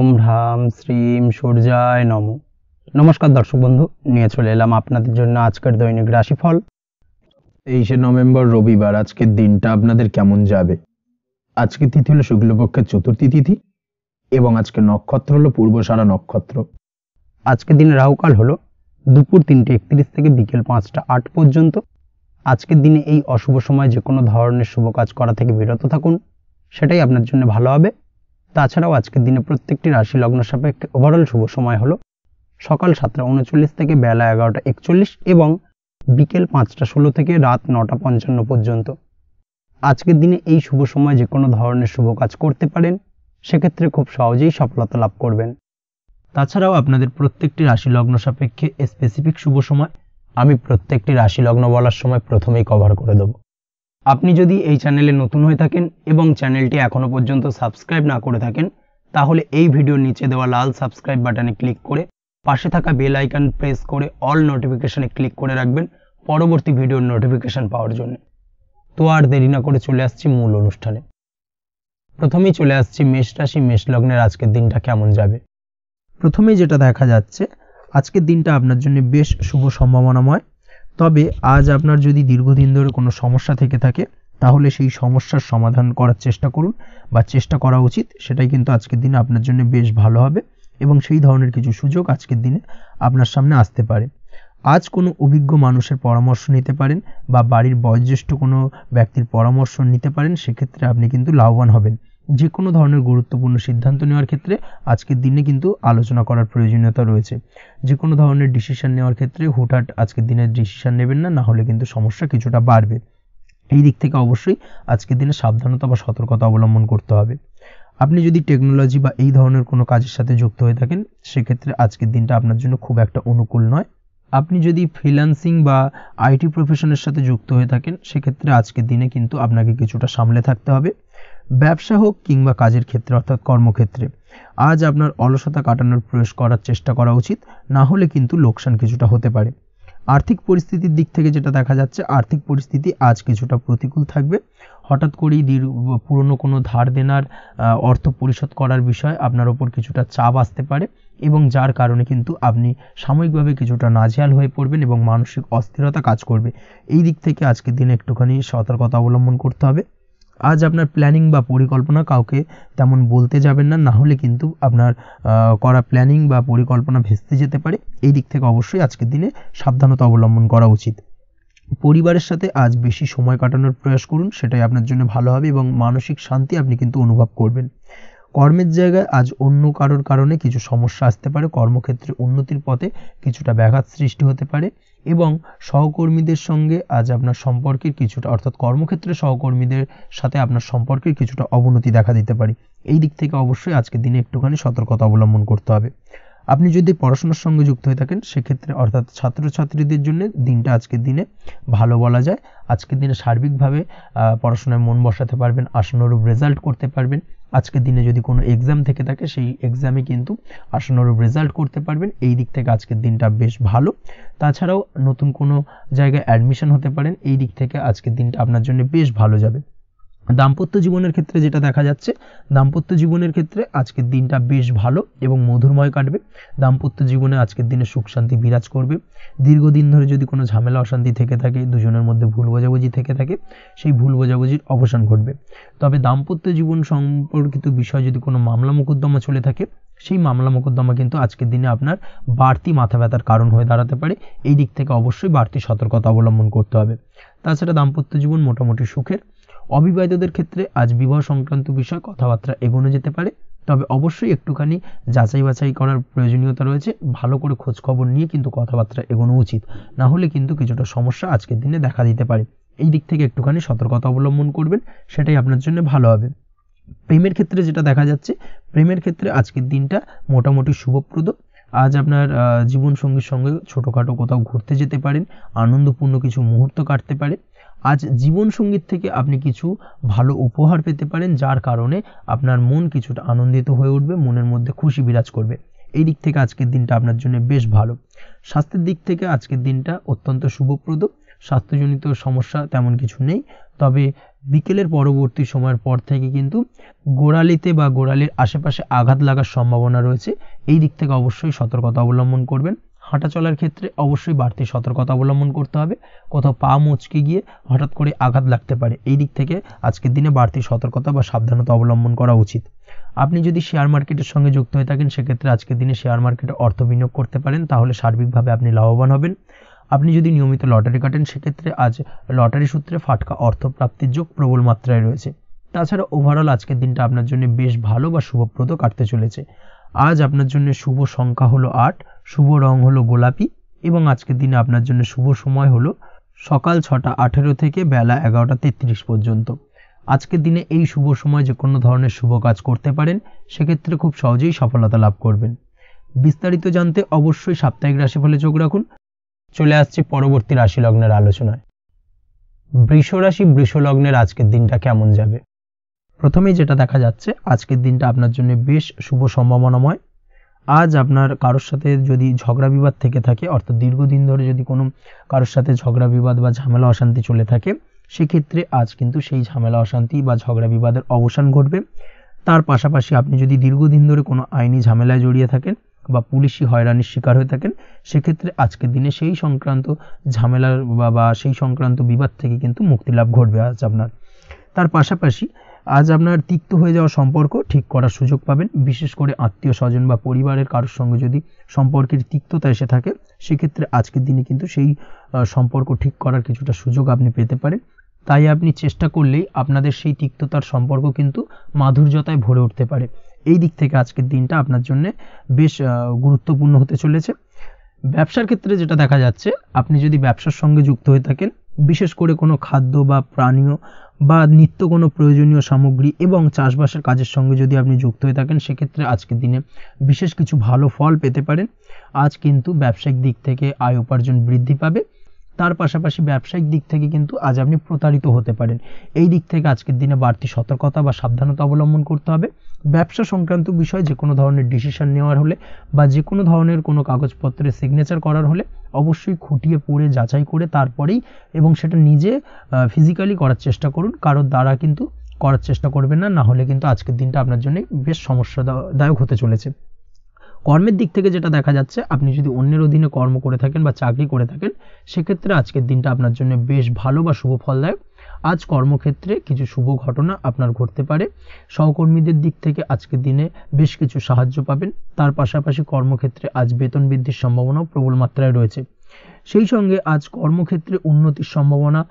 ওম হ্রাম শ্রীম সূর্যায় নম। নমস্কার দর্শক বন্ধু, নিয়ে চলে এলাম আপনাদের জন্য আজকের দৈনিক রাশিফল। 23শে নভেম্বর রবিবার। আজকের দিনটা আপনাদের কেমন যাবে? আজকে তিথি হলো শুক্লপক্ষের চতুর্থী তিথি এবং আজকে নক্ষত্র হলো পূর্বষাঢ়া নক্ষত্র। আজকের দিনে রাহুকাল হলো দুপুর 3:31 থেকে বিকেল 5টা 8 পর্যন্ত। আজকের দিনে এই অশুভ সময় যে কোনো ধরনের শুভ কাজ করা থেকে বিরত থাকুন, সেটাই আপনার জন্য ভালো হবে। তাছাড়াও আজকের দিনে প্রত্যেকটি রাশি লগ্ন সাপেক্ষে ওভারঅল শুভ সময় হলো সকাল 7টা 39 থেকে বেলা 11টা 41 এবং বিকেল 5টা 16 থেকে রাত 9টা 55 পর্যন্ত। আজকের দিনে এই শুভ সময় যে কোনো ধরনের শুভ কাজ করতে পারেন, সেক্ষেত্রে খুব সহজেই সফলতা লাভ করবেন। তাছাড়াও আপনাদের প্রত্যেকটি রাশি লগ্ন সাপেক্ষে স্পেসিফিক শুভ সময় আমি প্রত্যেকটি রাশি লগ্ন বলার সময় প্রথমেই কভার করে দেব। আপনি যদি এই চ্যানেলে নতুন হয়ে থাকেন এবং চ্যানেলটি এখনও পর্যন্ত সাবস্ক্রাইব না করে থাকেন, তাহলে এই ভিডিওর নিচে দেওয়া লাল সাবস্ক্রাইব বাটনে ক্লিক করে পাশে থাকা বেল আইকন প্রেস করে অল নোটিফিকেশনে ক্লিক করে রাখবেন পরবর্তী ভিডিওর নোটিফিকেশন পাওয়ার জন্য। তো আর দেরি না করে চলে আসছি মূল অনুষ্ঠানে। প্রথমেই চলে আসছি মেষ রাশি মেষ লগ্নের আজকের দিনটা কেমন যাবে। প্রথমেই যেটা দেখা যাচ্ছে, আজকের দিনটা আপনার জন্য বেশ শুভ সম্ভাবনাময়। তবে আজ আপনার যদি দীর্ঘদিন ধরে কোনো সমস্যা থেকে থাকে, তাহলে সেই সমস্যার সমাধান করার চেষ্টা করুন বা চেষ্টা করা উচিত। সেটাই কিন্তু আজকের দিনে আপনার জন্য বেশ ভালো হবে এবং সেই ধরনের কিছু সুযোগ আজকের দিনে আপনার সামনে আসতে পারে। আজ কোনো অভিজ্ঞ মানুষের পরামর্শ নিতে পারেন বা বাড়ির বয়োজ্যেষ্ঠ কোনো ব্যক্তির পরামর্শ নিতে পারেন, সেক্ষেত্রে আপনি কিন্তু লাভবান হবেন। যে কোনো ধরনের গুরুত্বপূর্ণ সিদ্ধান্ত নেওয়ার ক্ষেত্রে আজকের দিনে কিন্তু আলোচনা করার প্রয়োজনীয়তা রয়েছে। যে কোনো ধরনের ডিসিশন নেওয়ার ক্ষেত্রে হুটহাট আজকের দিনে ডিসিশন নেবেন না, না হলে কিন্তু সমস্যা কিছুটা বাড়বে। এই দিক থেকে অবশ্যই আজকের দিনে সাবধানতা বা সতর্কতা অবলম্বন করতে হবে। আপনি যদি টেকনোলজি বা এই ধরনের কোনো কাজের সাথে যুক্ত হয়ে থাকেন, সেক্ষেত্রে আজকের দিনটা আপনার জন্য খুব একটা অনুকূল নয়। আপনি যদি ফ্রিল্যান্সিং বা আইটি প্রফেশনের সাথে যুক্ত হয়ে থাকেন, সেক্ষেত্রে আজকের দিনে কিন্তু আপনাকে কিছুটা সামলে থাকতে হবে। ব্যবসা হোক কিংবা কাজের ক্ষেত্রে অর্থাৎ কর্মক্ষেত্রে আজ আপনার অলসতা কাটানোর প্রয়াস করার চেষ্টা করা উচিত, না হলে কিন্তু লোকসান কিছুটা হতে পারে। আর্থিক পরিস্থিতির দিক থেকে যেটা দেখা যাচ্ছে, আর্থিক পরিস্থিতি আজ কিছুটা প্রতিকূল থাকবে। হঠাৎ করেই পুরনো কোনো ধার দেনার অর্থ পরিশোধ করার বিষয় আপনার ওপর কিছুটা চাপ আসতে পারে এবং যার কারণে কিন্তু আপনি সাময়িকভাবে কিছুটা নাজেহাল হয়ে পড়বেন এবং মানসিক অস্থিরতা কাজ করবে। এই দিক থেকে আজকের দিনে একটুখানি সতর্কতা অবলম্বন করতে হবে। আজ আপনার প্ল্যানিং বা পরিকল্পনা কাউকে তেমন বলতে যাবেন না, না হলে কিন্তু আপনার করা প্ল্যানিং বা পরিকল্পনা ভেস্তে যেতে পারে। এই দিক থেকে অবশ্যই আজকের দিনে সাবধানতা অবলম্বন করা উচিত। পরিবারের সাথে আজ বেশি সময় কাটানোর প্রয়াস করুন, সেটাই আপনার জন্য ভালো হবে এবং মানসিক শান্তি আপনি কিন্তু অনুভব করবেন। কর্মের জায়গায় আজ অন্য কারোর কারণে কিছু সমস্যা আসতে পারে, কর্মক্ষেত্রে উন্নতির পথে কিছুটা ব্যাঘাত সৃষ্টি হতে পারে এবং সহকর্মীদের সঙ্গে আজ আপনার সম্পর্কের কিছুটা অর্থাৎ কর্মক্ষেত্রে সহকর্মীদের সাথে আপনার সম্পর্কের কিছুটা অবনতি দেখা দিতে পারে। এই দিক থেকে অবশ্যই আজকের দিনে একটুখানি সতর্কতা অবলম্বন করতে হবে। আপনি যদি পড়াশোনার সঙ্গে যুক্ত হয়ে থাকেন, সেক্ষেত্রে অর্থাৎ ছাত্রছাত্রীদের জন্য দিনটা আজকের দিনে ভালো বলা যায়। আজকের দিনে সার্বিকভাবে পড়াশোনায় মন বসাতে পারবেন, আশানুরূপ রেজাল্ট করতে পারবেন। আজকের দিনে যদি কোনো এক্সাম থেকে থাকে, সেই এক্সামে কিন্তু আশানুরূপ রেজাল্ট করতে পারবেন। এই দিক থেকে আজকের দিনটা বেশ ভালো। তাছাড়াও নতুন কোনো জায়গায় অ্যাডমিশন হতে পারেন। এই দিক থেকে আজকের দিনটা আপনার জন্য বেশ ভালো যাবে। দাম্পত্য জীবনের ক্ষেত্রে যেটা দেখা যাচ্ছে, দাম্পত্য জীবনের ক্ষেত্রে আজকের দিনটা বেশ ভালো এবং মধুরময় কাটবে। দাম্পত্য জীবনে আজকের দিনে সুখ শান্তি বিরাজ করবে। দীর্ঘদিন ধরে যদি কোনো ঝামেলা অশান্তি থেকে থাকে, দুজনের মধ্যে ভুল বোঝাবুঝি থেকে থাকে, সেই ভুল বোঝাবুঝির অবসান ঘটবে। তবে দাম্পত্য জীবন সম্পর্কিত বিষয় যদি কোনো মামলা মোকদ্দমা চলে থাকে, সেই মামলা মোকদ্দমা কিন্তু আজকের দিনে আপনার বাড়তি মাথা ব্যথার কারণ হয়ে দাঁড়াতে পারে। এই দিক থেকে অবশ্যই বাড়তি সতর্কতা অবলম্বন করতে হবে। তাছাড়া দাম্পত্য জীবন মোটামুটি সুখের। অবিবাহিতদের ক্ষেত্রে আজ বিবাহ সংক্রান্ত বিষয় কথাবার্তা এগোনো যেতে পারে, তবে অবশ্যই একটুখানি যাচাই বাছাই করার প্রয়োজনীয়তা রয়েছে। ভালো করে খোঁজ খবর নিয়ে কিন্তু কথাবার্তা এগোনো উচিত, না হলে কিন্তু কিছুটা সমস্যা আজকের দিনে দেখা দিতে পারে। এই দিক থেকে একটুখানি সতর্কতা অবলম্বন করবেন, সেটাই আপনার জন্য ভালো হবে। প্রেমের ক্ষেত্রে যেটা দেখা যাচ্ছে, প্রেমের ক্ষেত্রে আজকের দিনটা মোটামুটি শুভপ্রদ। আজ আপনার জীবনসঙ্গীর সঙ্গে ছোটোখাটো কোথাও ঘুরতে যেতে পারেন, আনন্দপূর্ণ কিছু মুহূর্ত কাটতে পারে। আজ জীবনসঙ্গীর থেকে আপনি কিছু ভালো উপহার পেতে পারেন, যার কারণে আপনার মন কিছুটা আনন্দিত হয়ে উঠবে, মনের মধ্যে খুশি বিরাজ করবে। এই দিক থেকে আজকের দিনটা আপনার জন্য বেশ ভালো। স্বাস্থ্যের দিক থেকে আজকের দিনটা অত্যন্ত শুভপ্রদ। স্বাস্থ্যজনিত সমস্যা তেমন কিছু নেই, তবে বিকেলের পরবর্তী সময়ের পর থেকে কিন্তু গোড়ালিতে বা গোড়ালির আশেপাশে আঘাত লাগার সম্ভাবনা রয়েছে। এই দিক থেকে অবশ্যই সতর্কতা অবলম্বন করবেন। হাঁটা চলার ক্ষেত্রে অবশ্যই বাড়তি সতর্কতা অবলম্বন করতে হবে। কোথাও পা মুচকে গিয়ে হঠাৎ করে আঘাত লাগতে পারে, এই দিক থেকে আজকের দিনে বাড়তি সতর্কতা বা সাবধানতা অবলম্বন করা উচিত। আপনি যদি শেয়ার মার্কেটের সঙ্গে যুক্ত হয়ে থাকেন, সেক্ষেত্রে আজকের দিনে শেয়ার মার্কেটে অর্থ বিনিয়োগ করতে পারেন, তাহলে সার্বিকভাবে আপনি লাভবান হবেন। আপনি যদি নিয়মিত লটারি কাটেন, সেক্ষেত্রে আজ লটারি সূত্রে ফাটকা অর্থ প্রাপ্তির যোগ প্রবল মাত্রায় রয়েছে। তাছাড়া ওভারঅল আজকের দিনটা আপনার জন্য বেশ ভালো বা শুভপ্রদ কাটতে চলেছে। আজ আপনার জন্য শুভ সংখ্যা হলো 8, শুভ রং হলো গোলাপি এবং আজকের দিনে আপনার জন্য শুভ সময় হলো সকাল 6:18 থেকে বেলা 11:33 পর্যন্ত। আজকের দিনে এই শুভ সময় যে কোনো ধরনের শুভ কাজ করতে পারেন, সেক্ষেত্রে খুব সহজেই সফলতা লাভ করবেন। বিস্তারিত জানতে অবশ্যই সাপ্তাহিক রাশিফলে চোখ রাখুন। চলে আসছে পরবর্তী রাশি লগ্নের আলোচনায়। বৃষ রাশি, বৃষ লগ্নের আজকের দিনটা কেমন যাবে? প্রথমেই যেটা দেখা যাচ্ছে, আজকের দিনটা আপনার জন্য বেশ শুভ সম্ভাবনাময়। আজ আপনার কারোর সাথে যদি ঝগড়া বিবাদ থেকে থাকে, অর্থাৎ দীর্ঘদিন ধরে যদি কোনো কারোর সাথে ঝগড়া বিবাদ বা ঝামেলা অশান্তি চলে থাকে, সেক্ষেত্রে আজ কিন্তু সেই ঝামেলা অশান্তি বা ঝগড়া বিবাদের অবসান ঘটবে। তার পাশাপাশি আপনি যদি দীর্ঘদিন ধরে কোনো আইনি ঝামেলায় জড়িয়ে থাকেন বা পুলিশি হয়রানির শিকার হয়ে থাকেন, সেক্ষেত্রে আজকের দিনে সেই সংক্রান্ত ঝামেলার বা সেই সংক্রান্ত বিবাদ থেকে কিন্তু মুক্তিলাভ ঘটবে আজ আপনার। তার পাশাপাশি আজ আপনার তিক্ত হয়ে যাওয়া সম্পর্ক ঠিক করার সুযোগ পাবেন। বিশেষ করে আত্মীয় স্বজন বা পরিবারের কারোর সঙ্গে যদি সম্পর্কের তিক্ততা এসে থাকে, সেক্ষেত্রে আজকের দিনে কিন্তু সেই সম্পর্ক ঠিক করার কিছুটা সুযোগ আপনি পেতে পারেন। তাই আপনি চেষ্টা করলেই আপনাদের সেই তিক্ততার সম্পর্ক কিন্তু মাধুর্যতায় ভরে উঠতে পারে। এই দিক থেকে আজকের দিনটা আপনার জন্য বেশ গুরুত্বপূর্ণ হতে চলেছে। ব্যবসার ক্ষেত্রে যেটা দেখা যাচ্ছে, আপনি যদি ব্যবসার সঙ্গে যুক্ত হয়ে থাকেন, বিশেষ করে কোনো খাদ্য বা পানীয় বা নিত্য কোনো প্রয়োজনীয় সামগ্রী এবং চাষবাসের কাজের সঙ্গে যদি আপনি যুক্ত হয়ে থাকেন, সেক্ষেত্রে আজকের দিনে বিশেষ কিছু ভালো ফল পেতে পারেন। আজ কিন্তু ব্যবসায়িক দিক থেকে আয় উপার্জন বৃদ্ধি পাবে। তার পাশাপাশি ব্যবসায়িক দিক থেকে কিন্তু আজ আপনি প্রতারিত হতে পারেন। এই দিক থেকে আজকের দিনে বাড়তি সতর্কতা বা সাবধানতা অবলম্বন করতে হবে। ব্যবসা সংক্রান্ত বিষয়ে যে কোনো ধরনের ডিসিশন নেওয়ার হলে বা যে কোনো ধরনের কোনো কাগজপত্রে সিগনেচার করার হলে অবশ্যই খুঁটিয়ে পড়ে যাচাই করে তারপরেই এবং সেটা নিজে ফিজিক্যালি করার চেষ্টা করুন। কারোর দ্বারা কিন্তু করার চেষ্টা করবেন না, না হলে কিন্তু আজকের দিনটা আপনার জন্য বেশ সমস্যাদায়ক হতে চলেছে। কর্মের দিক থেকে যেটা দেখা যাচ্ছে, আপনি যদি অন্যের অধীনে কর্ম করে থাকেন বা চাকরি করে থাকেন, সেক্ষেত্রে আজকের দিনটা আপনার জন্য বেশ ভালো বা শুভ ফলদায়ক। আজ কর্মক্ষেত্রে কিছু শুভ ঘটনা আপনার ঘটতে পারে। সহকর্মীদের দিক থেকে আজকের দিনে বেশ কিছু সাহায্য পাবেন। তার পাশাপাশি কর্মক্ষেত্রে আজ বেতন বৃদ্ধির সম্ভাবনাও প্রবল মাত্রায় রয়েছে। সেই সঙ্গে আজ কর্মক্ষেত্রে উন্নতির সম্ভাবনা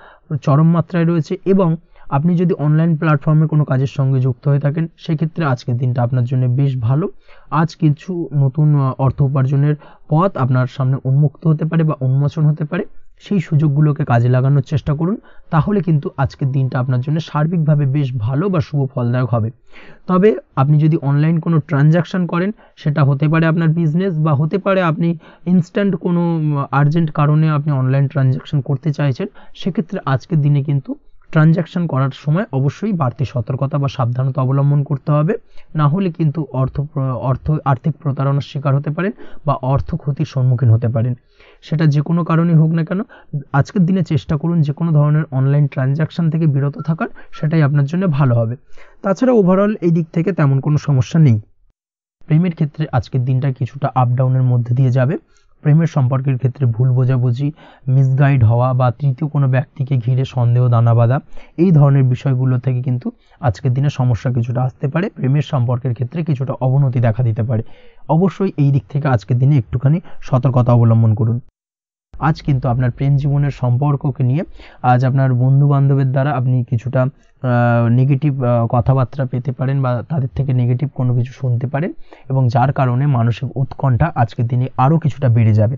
চরম মাত্রায় রয়েছে এবং আপনি যদি অনলাইন প্ল্যাটফর্মে কোনো কাজের সঙ্গে যুক্ত হয়ে থাকেন, সেক্ষেত্রে আজকের দিনটা আপনার জন্য বেশ ভালো। আজ কিছু নতুন অর্থ উপার্জনের পথ আপনার সামনে উন্মুক্ত হতে পারে বা উন্মোচন হতে পারে। সেই সুযোগগুলোকে কাজে লাগানোর চেষ্টা করুন, তাহলে কিন্তু আজকের দিনটা আপনার জন্য সার্বিকভাবে বেশ ভালো বা শুভ ফলদায়ক হবে। তবে আপনি যদি অনলাইন কোনো ট্রানজ্যাকশন করেন, সেটা হতে পারে আপনার বিজনেস বা হতে পারে আপনি ইনস্ট্যান্ট কোনো আর্জেন্ট কারণে আপনি অনলাইন ট্রানজ্যাকশন করতে চাইছেন, সেক্ষেত্রে আজকের দিনে কিন্তু ট্রানজ্যাকশন করার সময় অবশ্যই বাড়তি সতর্কতা বা সাবধানতা অবলম্বন করতে হবে। না হলে কিন্তু আর্থিক প্রতারণার শিকার হতে পারেন বা অর্থ ক্ষতির সম্মুখীন হতে পারেন। সেটা যে কোনো কারণেই হোক না কেন, আজকের দিনে চেষ্টা করুন যে কোনো ধরনের অনলাইন ট্রানজ্যাকশন থেকে বিরত থাকার, সেটাই আপনার জন্য ভালো হবে। তাছাড়া ওভারঅল এই দিক থেকে তেমন কোনো সমস্যা নেই। প্রেমের ক্ষেত্রে আজকের দিনটা কিছুটা আপ ডাউনের মধ্যে দিয়ে যাবে। প্রেমের সম্পর্কের ক্ষেত্রে ভুল বোঝাবুঝি, মিসগাইড হওয়া বা তৃতীয় কোনো ব্যক্তিকে ঘিরে সন্দেহ দানা বাঁধা, এই ধরনের বিষয়গুলো থেকে কিন্তু আজকের দিনে সমস্যা কিছুটা আসতে পারে। প্রেমের সম্পর্কের ক্ষেত্রে কিছুটা অবনতি দেখা দিতে পারে। অবশ্যই এই দিক থেকে আজকের দিনে একটুখানি সতর্কতা অবলম্বন করুন। আজ কিন্তু আপনার প্রেম জীবনের সম্পর্ককে নিয়ে আজ আপনার বন্ধু বান্ধবের দ্বারা আপনি কিছুটা নেগেটিভ কথাবার্তা পেতে পারেন বা তাদের থেকে নেগেটিভ কোনো কিছু শুনতে পারেন এবং যার কারণে মানসিক উৎকণ্ঠা আজকের দিনে আরও কিছুটা বেড়ে যাবে।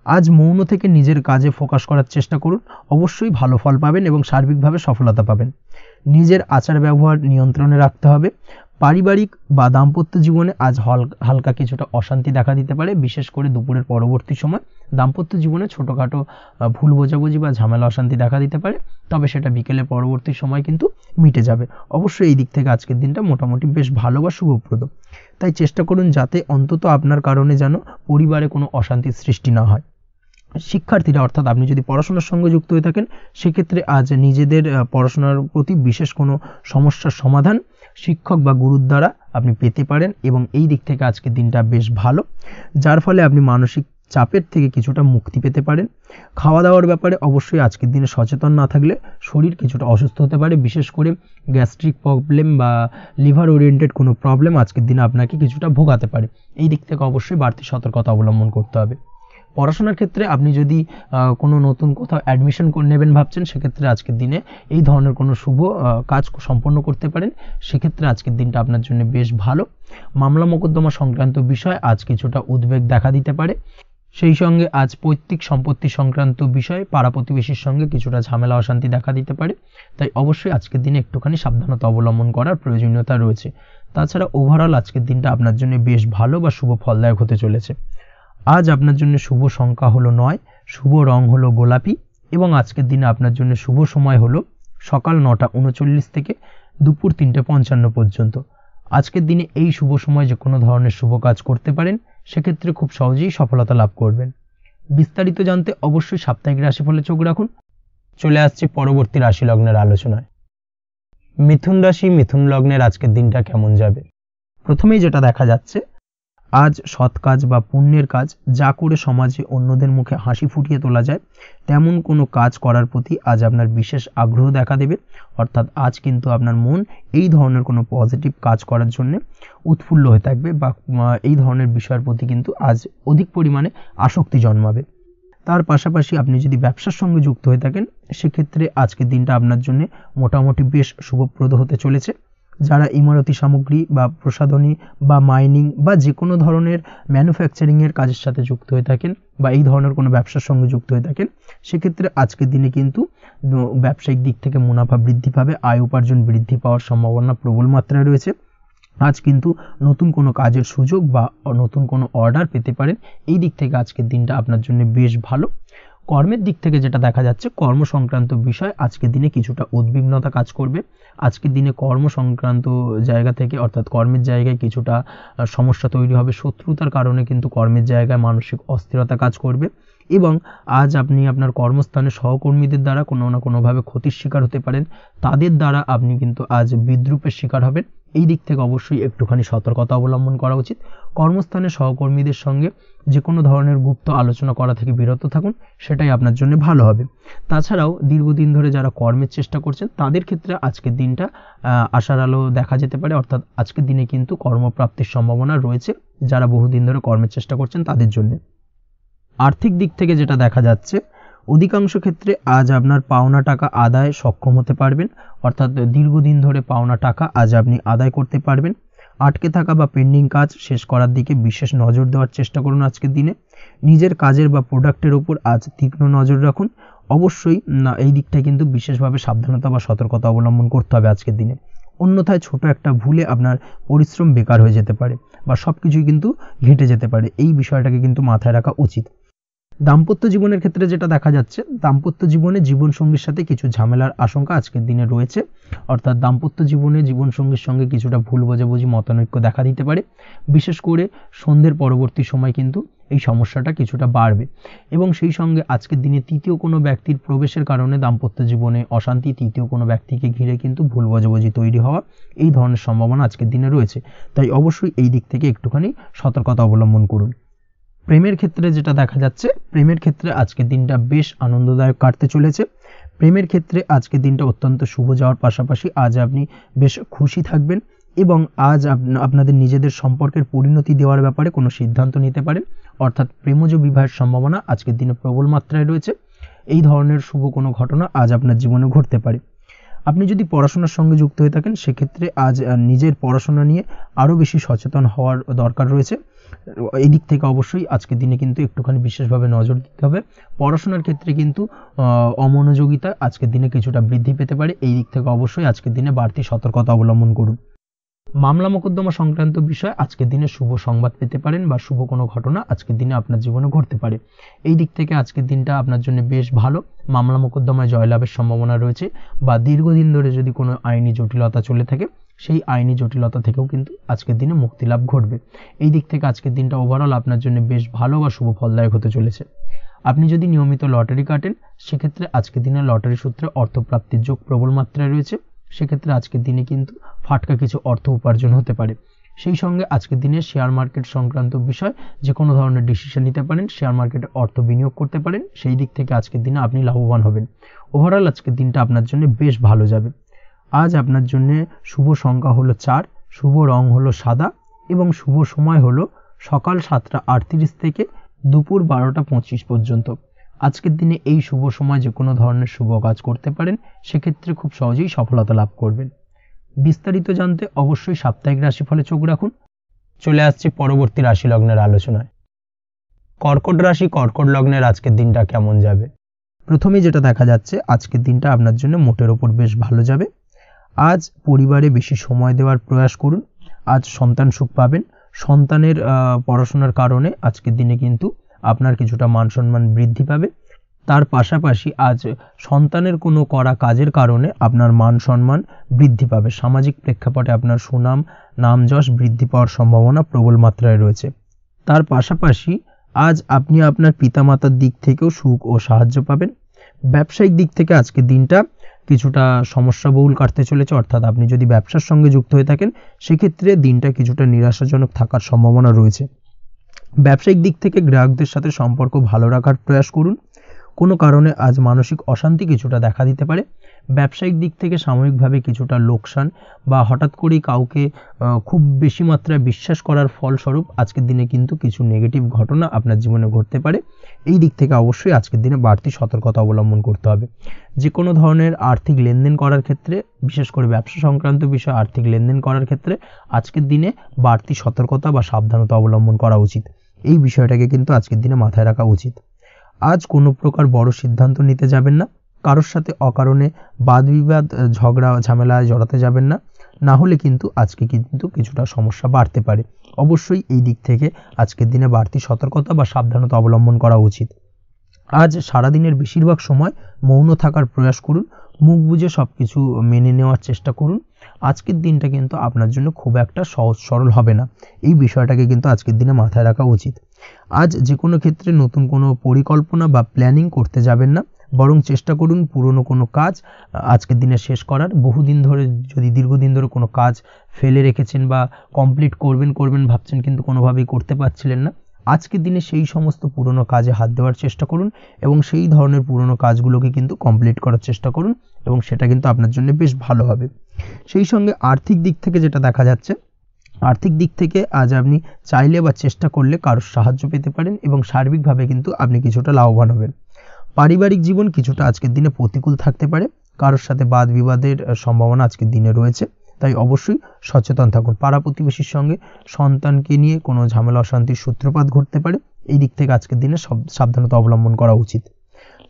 আজ মৌন থেকে নিজের কাজে ফোকাস করার চেষ্টা করুন, অবশ্যই ভালো ফল পাবেন এবং সার্বিকভাবে সফলতা পাবেন। নিজের আচার ব্যবহার নিয়ন্ত্রণে রাখতে হবে। পারিবারিক বা দাম্পত্য জীবনে আজ হালকা কিছুটা অশান্তি দেখা দিতে পারে, বিশেষ করে দুপুরের পরবর্তী সময় দাম্পত্য জীবনে ছোটোখাটো ভুল বোঝাবুঝি বা ঝামেলা অশান্তি দেখা দিতে পারে, তবে সেটা বিকেলের পরবর্তী সময় কিন্তু মিটে যাবে। অবশ্যই এই দিক থেকে আজকের দিনটা মোটামুটি বেশ ভালো বা শুভপ্রদ। তাই চেষ্টা করুন যাতে অন্তত আপনার কারণে যেন পরিবারে কোনো অশান্তির সৃষ্টি না হয়। শিক্ষার্থীরা অর্থাৎ আপনি যদি পড়াশোনার সঙ্গে যুক্ত হয়ে থাকেন সেক্ষেত্রে আজ নিজেদের পড়াশোনার প্রতি বিশেষ কোনো সমস্যার সমাধান শিক্ষক বা গুরুর দ্বারা আপনি পেতে পারেন এবং এই দিক থেকে আজকের দিনটা বেশ ভালো, যার ফলে আপনি মানসিক চাপের থেকে কিছুটা মুক্তি পেতে পারেন। খাওয়া দাওয়ার ব্যাপারে অবশ্যই আজকের দিনে সচেতন না থাকলে শরীর কিছুটা অসুস্থ হতে পারে, বিশেষ করে গ্যাস্ট্রিক প্রবলেম বা লিভার ওরিয়েন্টেড কোনো প্রবলেম আজকের দিনে আপনাকে কিছুটা ভোগাতে পারে। এই দিক থেকে অবশ্যই বাড়তি সতর্কতা অবলম্বন করতে হবে। পড়াশোনার ক্ষেত্রে আপনি যদি কোনো নতুন কোথাও অ্যাডমিশন নেবেন ভাবছেন, সেক্ষেত্রে আজকের দিনে এই ধরনের কোনো শুভ কাজ সম্পন্ন করতে পারেন, সেক্ষেত্রে আজকের দিনটা আপনার জন্য বেশ ভালো। মামলা মোকদ্দমা সংক্রান্ত বিষয় আজ কিছুটা উদ্বেগ দেখা দিতে পারে, সেই সঙ্গে আজ পৈতৃক সম্পত্তি সংক্রান্ত বিষয়ে পাড়া প্রতিবেশীর সঙ্গে কিছুটা ঝামেলা অশান্তি দেখা দিতে পারে, তাই অবশ্যই আজকের দিনে একটুখানি সাবধানতা অবলম্বন করার প্রয়োজনীয়তা রয়েছে। তাছাড়া ওভারঅল আজকের দিনটা আপনার জন্য বেশ ভালো বা শুভ ফলদায়ক হতে চলেছে। আজ আপনার জন্য শুভ সংখ্যা হলো 9, শুভ রং হলো গোলাপি এবং আজকের দিনে আপনার জন্য শুভ সময় হলো সকাল 9:39 থেকে দুপুর 3:55 পর্যন্ত। আজকের দিনে এই শুভ সময় যে কোনো ধরনের শুভ কাজ করতে পারেন, সেক্ষেত্রে খুব সহজেই সফলতা লাভ করবেন। বিস্তারিত জানতে অবশ্যই সাপ্তাহিক রাশিফলে চোখ রাখুন। চলে আসছে পরবর্তী রাশি লগ্নের আলোচনায়। মিথুন রাশি, মিথুন লগ্নের আজকের দিনটা কেমন যাবে? প্রথমেই যেটা দেখা যাচ্ছে, আজ সৎ কাজ বা পুণ্যের কাজ যা করে সমাজে অন্যদের মুখে হাসি ফুটিয়ে তোলা যায় তেমন কোনো কাজ করার প্রতি আজ আপনার বিশেষ আগ্রহ দেখা দেবে, অর্থাৎ আজ কিন্তু আপনার মন এই ধরনের কোনো পজিটিভ কাজ করার জন্য উৎফুল্ল হয়ে থাকবে বা এই ধরনের বিষয়ের প্রতি কিন্তু আজ অধিক পরিমাণে আসক্তি জন্মাবে। তার পাশাপাশি আপনি যদি ব্যবসার সঙ্গে যুক্ত হয়ে থাকেন, সেক্ষেত্রে আজকের দিনটা আপনার জন্য মোটামুটি বেশ শুভপ্রদ হতে চলেছে। যারা ইমারতি সামগ্রী বা প্রসাধনী বা মাইনিং বা যে কোনো ধরনের ম্যানুফ্যাকচারিংয়ের কাজের সাথে যুক্ত হয়ে থাকেন বা এই ধরনের কোনো ব্যবসার সঙ্গে যুক্ত হয়ে থাকেন, সেক্ষেত্রে আজকের দিনে কিন্তু ব্যবসায়িক দিক থেকে মুনাফা বৃদ্ধি পাবে, আয় উপার্জন বৃদ্ধি পাওয়ার সম্ভাবনা প্রবল মাত্রায় রয়েছে। আজ কিন্তু নতুন কোনো কাজের সুযোগ বা নতুন কোনো অর্ডার পেতে পারেন, এই দিক থেকে আজকের দিনটা আপনার জন্য বেশ ভালো। কর্মের দিক থেকে যেটা দেখা যাচ্ছে, কর্ম সংক্রান্ত বিষয় আজকের দিনে কিছুটা উদ্বিগ্নতা কাজ করবে। আজকের দিনে কর্ম সংক্রান্ত জায়গা থেকে অর্থাৎ কর্মের জায়গায় কিছুটা সমস্যা তৈরি হবে, শত্রুতার কারণে কিন্তু কর্মের জায়গায় মানসিক অস্থিরতা কাজ করবে এবং আজ আপনি আপনার কর্মস্থানে সহকর্মীদের দ্বারা কোনো না কোনোভাবে ক্ষতির শিকার হতে পারেন, তাদের দ্বারা আপনি কিন্তু আজ বিদ্রূপের শিকার হবেন। এই দিক থেকে অবশ্যই একটুখানি সতর্কতা অবলম্বন করা উচিত। কর্মস্থানে সহকর্মীদের সঙ্গে যে কোনো ধরনের গুপ্ত আলোচনা করা থেকে বিরত থাকুন, সেটাই আপনার জন্য ভালো হবে। তাছাড়াও দীর্ঘদিন ধরে যারা কর্মের চেষ্টা করছেন তাদের ক্ষেত্রে আজকের দিনটা আশার আলো দেখা যেতে পারে, অর্থাৎ আজকের দিনে কিন্তু কর্মপ্রাপ্তির সম্ভাবনা রয়েছে যারা বহুদিন ধরে কর্মের চেষ্টা করছেন তাদের জন্য। আর্থিক দিক থেকে যেটা দেখা যাচ্ছে, অধিকাংশ ক্ষেত্রে আজ আপনার পাওনা টাকা আদায়ে সক্ষম হতে পারবেন, অর্থাৎ দীর্ঘদিন ধরে পাওনা টাকা আজ আপনি আদায় করতে পারবেন। আটকে থাকা বা পেন্ডিং কাজ শেষ করার দিকে বিশেষ নজর দেওয়ার চেষ্টা করুন আজকের দিনে। নিজের কাজের বা প্রোডাক্টের উপর আজ তীক্ষ্ণ নজর রাখুন। অবশ্যই এই দিকটা কিন্তু বিশেষভাবে সাবধানতা বা সতর্কতা অবলম্বন করতে হবে আজকের দিনে, অন্যথায় ছোট একটা ভুলে আপনার পরিশ্রম বেকার হয়ে যেতে পারে বা সব কিছুই কিন্তু ঘেঁটে যেতে পারে, এই বিষয়টাকে কিন্তু মাথায় রাখা উচিত। দাম্পত্য জীবনের ক্ষেত্রে যেটা দেখা যাচ্ছে, দাম্পত্য জীবনে জীবনসঙ্গীর সাথে কিছু ঝামেলার আশঙ্কা আজকের দিনে রয়েছে, অর্থাৎ দাম্পত্য জীবনে জীবনসঙ্গীর সঙ্গে কিছুটা ভুল বোঝাবুঝি মতানৈক্য দেখা দিতে পারে, বিশেষ করে সন্ধ্যের পরবর্তী সময় কিন্তু এই সমস্যাটা কিছুটা বাড়বে এবং সেই সঙ্গে আজকের দিনে তৃতীয় কোনো ব্যক্তির প্রবেশের কারণে দাম্পত্য জীবনে অশান্তি, তৃতীয় কোনো ব্যক্তিকে ঘিরে কিন্তু ভুল বোঝাবুঝি তৈরি হওয়া, এই ধরনের সম্ভাবনা আজকের দিনে রয়েছে, তাই অবশ্যই এই দিক থেকে একটুখানি সতর্কতা অবলম্বন করুন। প্রেমের ক্ষেত্রে যেটা দেখা যাচ্ছে, প্রেমের ক্ষেত্রে আজকের দিনটা বেশ আনন্দদায়ক কাটতে চলেছে। প্রেমের ক্ষেত্রে আজকের দিনটা অত্যন্ত শুভ যাওয়ার পাশাপাশি আজ আপনি বেশ খুশি থাকবেন এবং আজ আপনাদের নিজেদের সম্পর্কের পরিণতি দেওয়ার ব্যাপারে কোনো সিদ্ধান্ত নিতে পারেন, অর্থাৎ প্রেমজ বিবাহের সম্ভাবনা আজকের দিনে প্রবল মাত্রায় রয়েছে। এই ধরনের শুভ কোনো ঘটনা আজ আপনার জীবনে ঘটতে পারে। আপনি যদি পড়াশোনার সঙ্গে যুক্ত হয়ে থাকেন, সেক্ষেত্রে আজ নিজের পড়াশোনা নিয়ে আরও বেশি সচেতন হওয়ার দরকার রয়েছে। এই দিক থেকে অবশ্যই আজকের দিনে কিন্তু একটুখানি বিশেষভাবে নজর দিতে হবে। পড়াশোনার ক্ষেত্রে কিন্তু অমনোযোগিতা আজকের দিনে কিছুটা বৃদ্ধি পেতে পারে, এই দিক থেকে অবশ্যই আজকের দিনে বাড়তি সতর্কতা অবলম্বন করুন। মামলা মোকদ্দমা সংক্রান্ত বিষয় আজকের দিনে শুভ সংবাদ পেতে পারেন বা শুভ কোনো ঘটনা আজকের দিনে আপনার জীবনে ঘটতে পারে, এই দিক থেকে আজকের দিনটা আপনার জন্য বেশ ভালো। মামলা মোকদ্দমায় জয়লাভের সম্ভাবনা রয়েছে বা দীর্ঘদিন ধরে যদি কোনো আইনি জটিলতা চলে থাকে, সেই আইনি জটিলতা থেকেও কিন্তু আজকের দিনে মুক্তিলাভ ঘটবে। এই দিক থেকে আজকের দিনটা ওভারঅল আপনার জন্য বেশ ভালো বা শুভ ফলদায়ক হতে চলেছে। আপনি যদি নিয়মিত লটারি কাটেন সেক্ষেত্রে আজকের দিনে লটারি সূত্রে অর্থপ্রাপ্তির যোগ প্রবল মাত্রায় রয়েছে। সেক্ষেত্রে আজকের দিনে কিন্তু ফাটকা কিছু অর্থ উপার্জন হতে পারে। সেই সঙ্গে আজকের দিনে শেয়ার মার্কেট সংক্রান্ত বিষয় যে কোনো ধরনের ডিসিশন নিতে পারেন, শেয়ার মার্কেটে অর্থ বিনিয়োগ করতে পারেন, সেই দিক থেকে আজকের দিনে আপনি লাভবান হবেন। ওভারঅল আজকের দিনটা আপনার জন্য বেশ ভালো যাবে। আজ আপনার জন্য শুভ সংখ্যা হলো 4, শুভ রং হলো সাদা এবং শুভ সময় হলো সকাল 7টা 38 থেকে দুপুর 12টা 25 পর্যন্ত। আজকের দিনে এই শুভ সময় যে কোনো ধরনের শুভ কাজ করতে পারেন, সেক্ষেত্রে খুব সহজেই সফলতা লাভ করবেন। বিস্তারিত জানতে অবশ্যই সাপ্তাহিক রাশিফলে চোখ রাখুন। চলে আসছি পরবর্তী রাশি লগ্নের আলোচনায়। কর্কট রাশি, কর্কট লগ্নের আজকের দিনটা কেমন যাবে? প্রথমেই যেটা দেখা যাচ্ছে আজকের দিনটা আপনার জন্য মোটের ওপর বেশ ভালো যাবে। আজ পরিবারে বেশি সময় দেওয়ার প্রয়াস করুন। আজ সন্তান সুখ পাবেন। সন্তানের পড়াশোনার কারণে আজকের দিনে কিন্তু আপনার কিছুটা মান সম্মান বৃদ্ধি পাবে। তার পাশাপাশি আজ সন্তানের কোনো করা কাজের কারণে আপনার মান সম্মান বৃদ্ধি পাবে। সামাজিক প্রেক্ষাপটে আপনার সুনাম নাম যশ বৃদ্ধি পাওয়ার সম্ভাবনা প্রবল মাত্রায় রয়েছে। তার পাশাপাশি আজ আপনি আপনার পিতামাতার দিক থেকেও সুখ ও সাহায্য পাবেন। ব্যবসায়িক দিক থেকে আজকের দিনটা কিছুটা সমস্যাবহুল কাটতে চলেছে, অর্থাৎ আপনি যদি ব্যবসার সঙ্গে যুক্ত হয়ে থাকেন সেক্ষেত্রে দিনটা কিছুটা নিরাশাজনক থাকার সম্ভাবনা রয়েছে। ব্যবসায়িক দিক থেকে গ্রাহকদের সাথে সম্পর্ক ভালো রাখার প্রয়াস করুন। কোনো কারণে আজ মানসিক অশান্তি কিছুটা দেখা দিতে পারে। ব্যবসায়িক দিক থেকে সাময়িকভাবে কিছুটা লোকসান বা হঠাৎ করেই কাউকে খুব বেশি মাত্রায় বিশ্বাস করার ফলস্বরূপ আজকের দিনে কিন্তু কিছু নেগেটিভ ঘটনা আপনার জীবনে ঘটতে পারে। এই দিক থেকে অবশ্যই আজকের দিনে বাড়তি সতর্কতা অবলম্বন করতে হবে। যে কোনো ধরনের আর্থিক লেনদেন করার ক্ষেত্রে, বিশেষ করে ব্যবসা সংক্রান্ত বিষয়ে আর্থিক লেনদেন করার ক্ষেত্রে আজকের দিনে বাড়তি সতর্কতা বা সাবধানতা অবলম্বন করা উচিত। এই বিষয়টাকে কিন্তু আজকের দিনে মাথায় রাখা উচিত। আজ কোনো প্রকার বড় সিদ্ধান্ত নিতে যাবেন না। কারোর সাথে অকারণে বাদ বিবাদ ঝগড়া ঝামেলায় জড়াতে যাবেন না, না হলে কিন্তু আজকে কিন্তু কিছুটা সমস্যা বাড়তে পারে। অবশ্যই এই দিক থেকে আজকের দিনে বাড়তি সতর্কতা বা সাবধানতা অবলম্বন করা উচিত। আজ সারাদিনের বেশিরভাগ সময় মৌন থাকার প্রয়াস করুন। মুখ বুজে সব কিছু মেনে নেওয়ার চেষ্টা করুন। আজকের দিনটা কিন্তু আপনার জন্য খুব একটা সহজ সরল হবে না। এই বিষয়টাকে কিন্তু আজকের দিনে মাথায় রাখা উচিত। আজ যে কোনো ক্ষেত্রে নতুন কোনো পরিকল্পনা বা প্ল্যানিং করতে যাবেন না, বরং চেষ্টা করুন পুরনো কোনো কাজ আজকের দিনে শেষ করার। বহুদিন ধরে যদি দীর্ঘদিন ধরে কোনো কাজ ফেলে রেখেছেন বা কমপ্লিট করবেন ভাবছেন কিন্তু কোনোভাবেই করতে পারছিলেন না, আজকের দিনে সেই সমস্ত পুরনো কাজে হাত দেওয়ার চেষ্টা করুন এবং সেই ধরনের পুরনো কাজগুলোকে কিন্তু কমপ্লিট করার চেষ্টা করুন এবং সেটা কিন্তু আপনার জন্য বেশ ভালো হবে। সেই সঙ্গে আর্থিক দিক থেকে যেটা দেখা যাচ্ছে, আর্থিক দিক থেকে আজ আপনি চাইলে বা চেষ্টা করলে কারোর সাহায্য পেতে পারেন এবং সার্বিকভাবে কিন্তু আপনি কিছুটা লাভবান হবেন। পারিবারিক জীবন কিছুটা আজকের দিনে প্রতিকূল থাকতে পারে। কারোর সাথে বাদ বিবাদের সম্ভাবনা আজকের দিনে রয়েছে, তাই অবশ্যই সচেতন থাকুন। পাড়া প্রতিবেশীর সঙ্গে সন্তানকে নিয়ে কোনো ঝামেলা অশান্তির সূত্রপাত ঘটতে পারে। এই দিক থেকে আজকের দিনে সাবধানতা অবলম্বন করা উচিত।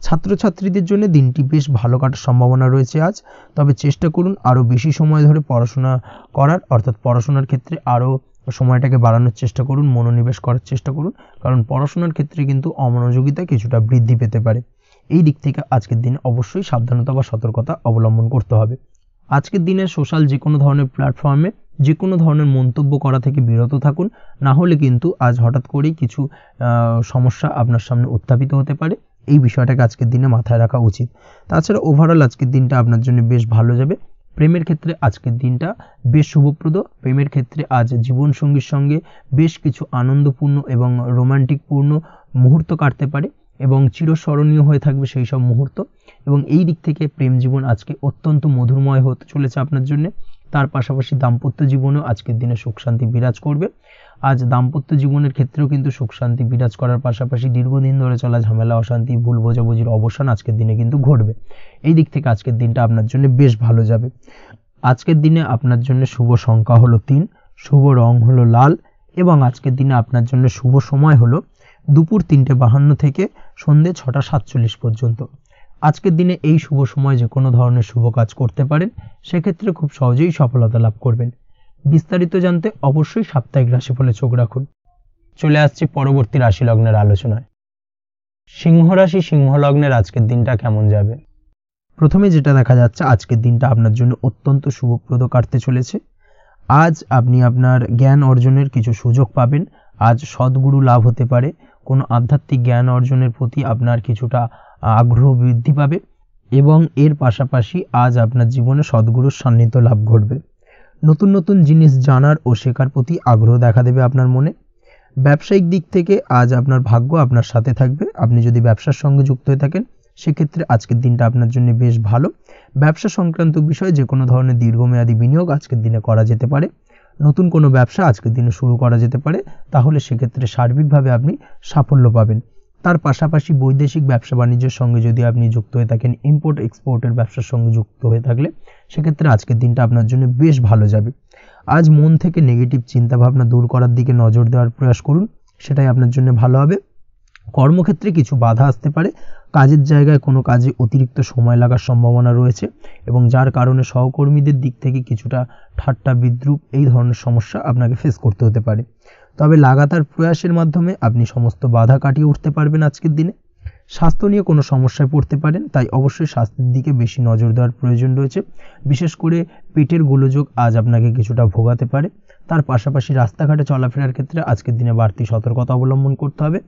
ছাত্রছাত্রীদের জন্য দিনটি বেশ ভালো কাটার সম্ভাবনা রয়েছে আজ, তবে চেষ্টা করুন আরও বেশি সময় ধরে পড়াশোনা করার, অর্থাৎ পড়াশোনার ক্ষেত্রে আরও সময়টাকে বাড়ানোর চেষ্টা করুন, মনোনিবেশ করার চেষ্টা করুন, কারণ পড়াশোনার ক্ষেত্রে কিন্তু অমনোযোগিতা কিছুটা বৃদ্ধি পেতে পারে। এই দিক থেকে আজকের দিনে অবশ্যই সাবধানতা বা সতর্কতা অবলম্বন করতে হবে। আজকের দিনে সোশ্যাল যে কোনো ধরনের প্ল্যাটফর্মে যে কোনো ধরনের মন্তব্য করা থেকে বিরত থাকুন, না হলে কিন্তু আজ হঠাৎ করেই কিছু সমস্যা আপনার সামনে উত্থাপিত হতে পারে। এই বিষয়টাকে আজকের দিনে মাথায় রাখা উচিত। তাছাড়া ওভারঅল আজকের দিনটা আপনার জন্য বেশ ভালো যাবে। প্রেমের ক্ষেত্রে আজকের দিনটা বেশ শুভপ্রদ। প্রেমের ক্ষেত্রে আজ জীবনসঙ্গীর সঙ্গে বেশ কিছু আনন্দপূর্ণ এবং রোমান্টিকপূর্ণ মুহূর্ত কাটতে পারে এবং চিরস্মরণীয় হয়ে থাকবে সেই সব মুহূর্ত, এবং এই দিক থেকে প্রেম জীবন আজকে অত্যন্ত মধুরময় হতে চলেছে আপনার জন্য। তার পাশাপাশি দাম্পত্য জীবনেও আজকের দিনে সুখ শান্তি বিরাজ করবে। আজ দাম্পত্য জীবনের ক্ষেত্রেও কিন্তু সুখ শান্তি বিরাজ করার পাশাপাশি দীর্ঘদিন ধরে চলা ঝামেলা অশান্তি ভুল বোঝাবুঝির অবসান আজকের দিনে কিন্তু ঘটবে। এই দিক থেকে আজকের দিনটা আপনার জন্য বেশ ভালো যাবে। আজকের দিনে আপনার জন্য শুভ সংখ্যা হলো 3, শুভ রং হলো লাল এবং আজকের দিনে আপনার জন্য শুভ সময় হলো দুপুর 3:52 থেকে সন্ধ্যে 6:47 পর্যন্ত। আজকের দিনে এই শুভ সময় যে কোনো ধরনের শুভ কাজ করতে পারেন, সেক্ষেত্রে খুব সহজেই সফলতা লাভ করবেন। বিস্তারিত জানতে অবশ্যই সাপ্তাহিক রাশিফলে চোখ রাখুন। চলে আসছি পরবর্তী রাশি লগ্নের আলোচনায়। সিংহ রাশি, সিংহ লগ্নের আজকের দিনটা কেমন যাবে? প্রথমে যেটা দেখা যাচ্ছে আজকের দিনটা আপনার জন্য অত্যন্ত শুভপ্রদ কাটতে চলেছে। আজ আপনি আপনার জ্ঞান অর্জনের কিছু সুযোগ পাবেন। আজ সদ্গুরু লাভ হতে পারে। কোনো আধ্যাত্মিক জ্ঞান অর্জনের প্রতি আপনার কিছুটা আগ্রহ বৃদ্ধি পাবে এবং এর পাশাপাশি আজ আপনার জীবনে সদ্গুরুর সান্নিধ্য লাভ ঘটবে। নতুন নতুন জিনিস জানার ও শেখার প্রতি আগ্রহ দেখা দেবে আপনার মনে। ব্যবসায়িক দিক থেকে আজ আপনার ভাগ্য আপনার সাথে থাকবে। আপনি যদি ব্যবসার সঙ্গে যুক্ত হয়ে থাকেন সেক্ষেত্রে আজকের দিনটা আপনার জন্য বেশ ভালো। ব্যবসা সংক্রান্ত বিষয়ে যে কোনো ধরনের দীর্ঘমেয়াদী বিনিয়োগ আজকের দিনে করা যেতে পারে। নতুন কোনো ব্যবসা আজকের দিনে শুরু করা যেতে পারে, তাহলে সেক্ষেত্রে সার্বিকভাবে আপনি সাফল্য পাবেন। তার পাশাপাশি বৈদেশিক ব্যবসা বাণিজ্যের সঙ্গে যদি আপনি যুক্ত হয়ে থাকেন, ইম্পোর্ট এক্সপোর্টের ব্যবসার সঙ্গে যুক্ত হয়ে থাকলে সেক্ষেত্রে আজকের দিনটা আপনার জন্য বেশ ভালো যাবে। আজ মন থেকে নেগেটিভ চিন্তাভাবনা দূর করার দিকে নজর দেওয়ার প্রয়াস করুন, সেটাই আপনার জন্য ভালো হবে। কর্মক্ষেত্রে কিছু বাধা আসতে পারে, কাজের জায়গায় কোনো কাজে অতিরিক্ত সময় লাগার সম্ভাবনা রয়েছে এবং যার কারণে সহকর্মীদের দিক থেকে কিছুটা ঠাট্টা বিদ্রূপ এই ধরনের সমস্যা আপনাকে ফেস করতে হতে পারে। তবে লাগাতার প্রয়াসের মাধ্যমে আপনি সমস্ত বাধা কাটিয়ে উঠতে পারবেন আজকের দিনে। স্বাস্থ্য নিয়ে কোনো সমস্যায় পড়তে পারেন, তাই অবশ্যই স্বাস্থ্যের দিকে বেশি নজর দেওয়ার প্রয়োজন রয়েছে। বিশেষ করে পেটের গোলযোগ আজ আপনাকে কিছুটা ভোগাতে পারে। তার পাশাপাশি রাস্তাঘাটে চলাফেরার ক্ষেত্রে আজকের দিনে বাড়তি সতর্কতা অবলম্বন করতে হবে।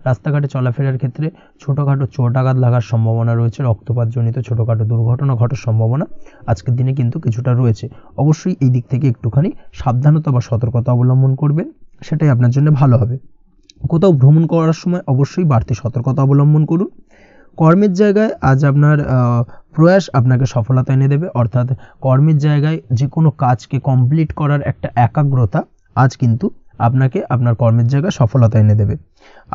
রাস্তাঘাটে চলাফেরার ক্ষেত্রে ছোটোখাটো চোট আঘাত লাগার সম্ভাবনা রয়েছে, রক্তপাতজনিত ছোটোখাটো দুর্ঘটনা ঘটার সম্ভাবনা আজকের দিনে কিন্তু কিছুটা রয়েছে। অবশ্যই এই দিক থেকে একটুখানি সাবধানতা বা সতর্কতা অবলম্বন করবেন, সেটাই আপনার জন্য ভালো হবে। কোথাও ভ্রমণ করার সময় অবশ্যই বাড়তি সতর্কতা অবলম্বন করুন। কর্মের জায়গায় আজ আপনার প্রয়াস আপনাকে সফলতা এনে দেবে, অর্থাৎ কর্মের জায়গায় যে কোনো কাজকে কমপ্লিট করার একটা একাগ্রতা আজ কিন্তু আপনাকে আপনার কর্মের জায়গায় সফলতা এনে দেবে।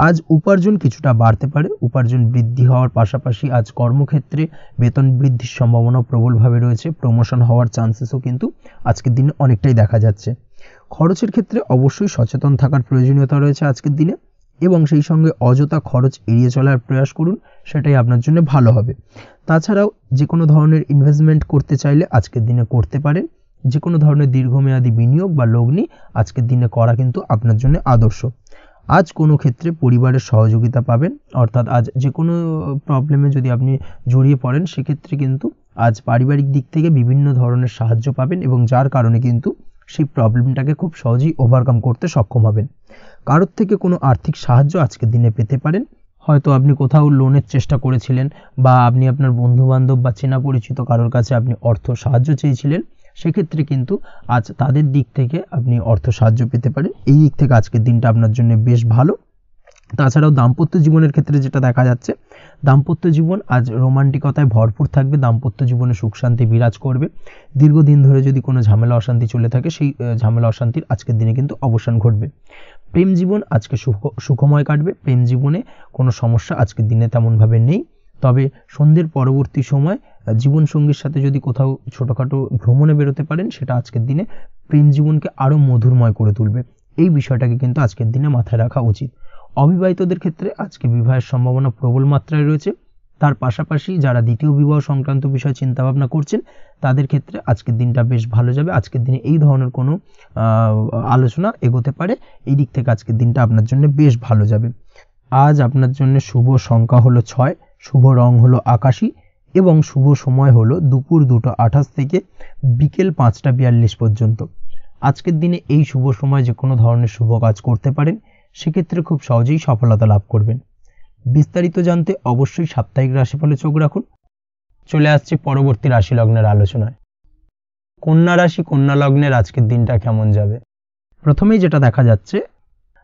আজ উপার্জন কিছুটা বাড়তে পারে, উপার্জন বৃদ্ধি হওয়ার পাশাপাশি আজ কর্মক্ষেত্রে বেতন বৃদ্ধির সম্ভাবনা প্রবলভাবে রয়েছে। প্রমোশন হওয়ার চান্সেসও কিন্তু আজকের দিনে অনেকটাই দেখা যাচ্ছে। খরচের ক্ষেত্রে অবশ্যই সচেতন থাকার প্রয়োজনীয়তা রয়েছে আজকের দিনে এবং সেই সঙ্গে অযথা খরচ এড়িয়ে চলার প্রয়াস করুন, সেটাই আপনার জন্য ভালো হবে। তাছাড়াও যে কোনো ধরনের ইনভেস্টমেন্ট করতে চাইলে আজকের দিনে করতে পারেন। যে কোনো ধরনের দীর্ঘমেয়াদী বিনিয়োগ বা লগ্নি আজকের দিনে করা কিন্তু আপনার জন্য আদর্শ। আজ কোনো ক্ষেত্রে পরিবারের সহযোগিতা পাবেন, অর্থাৎ আজ যে কোনো প্রবলেমে যদি আপনি জড়িয়ে পড়েন সেক্ষেত্রে কিন্তু আজ পারিবারিক দিক থেকে বিভিন্ন ধরনের সাহায্য পাবেন এবং যার কারণে কিন্তু সেই প্রবলেমটাকে খুব সহজেই ওভারকাম করতে সক্ষম হবেন। কারোর থেকে কোনো আর্থিক সাহায্য আজকের দিনে পেতে পারেন। হয়তো আপনি কোথাও লোনের চেষ্টা করেছিলেন বা আপনি আপনার বন্ধুবান্ধব বা চেনা পরিচিত কারোর কাছে আপনি অর্থ সাহায্য চেয়েছিলেন, সেক্ষেত্রে কিন্তু আজ তাদের দিক থেকে আপনি অর্থ সাহায্য পেতে পারেন। এই দিক থেকে আজকের দিনটা আপনার জন্য বেশ ভালো। তাছাড়াও দাম্পত্য জীবনের ক্ষেত্রে যেটা দেখা যাচ্ছে, দাম্পত্য জীবন আজ রোমান্টিকতায় ভরপুর থাকবে। দাম্পত্য জীবনে সুখ শান্তি বিরাজ করবে। দীর্ঘদিন ধরে যদি কোনো ঝামেলা অশান্তি চলে থাকে সেই ঝামেলা অশান্তির আজকের দিনে কিন্তু অবসান ঘটবে। প্রেম জীবন আজকে সুখময় কাটবে। প্রেম জীবনে কোনো সমস্যা আজকের দিনে তেমনভাবে নেই। তবে সন্ধ্যের পরবর্তী সময় জীবনসঙ্গীর সাথে যদি কোথাও ছোটোখাটো ভ্রমণে বেরোতে পারেন, সেটা আজকের দিনে প্রেম জীবনকে আরও মধুরময় করে তুলবে। এই বিষয়টাকে কিন্তু আজকের দিনে মাথায় রাখা উচিত। অবিবাহিতদের ক্ষেত্রে আজকে বিবাহের সম্ভাবনা প্রবল মাত্রায় রয়েছে। তার পাশাপাশি যারা দ্বিতীয় বিবাহ সংক্রান্ত বিষয়ে চিন্তাভাবনা করছেন তাদের ক্ষেত্রে আজকের দিনটা বেশ ভালো যাবে। আজকের দিনে এই ধরনের কোনো আলোচনা এগোতে পারে। এই দিক থেকে আজকের দিনটা আপনার জন্য বেশ ভালো যাবে। আজ আপনার জন্য শুভ সংখ্যা হলো 6, শুভ রং হলো আকাশী এবং শুভ সময় হলো দুপুর 2:28 থেকে বিকেল 5:42 পর্যন্ত। আজকের দিনে এই শুভ সময় যে কোনো ধরনের শুভ কাজ করতে পারেন, সেক্ষেত্রে খুব সহজেই সফলতা লাভ করবেন। বিস্তারিত জানতে অবশ্যই সাপ্তাহিক রাশিফলে চোখ রাখুন। চলে আসছে পরবর্তী রাশি লগ্নের আলোচনায়। কন্যা রাশি, কন্যা লগ্নের আজকের দিনটা কেমন যাবে? প্রথমেই যেটা দেখা যাচ্ছে,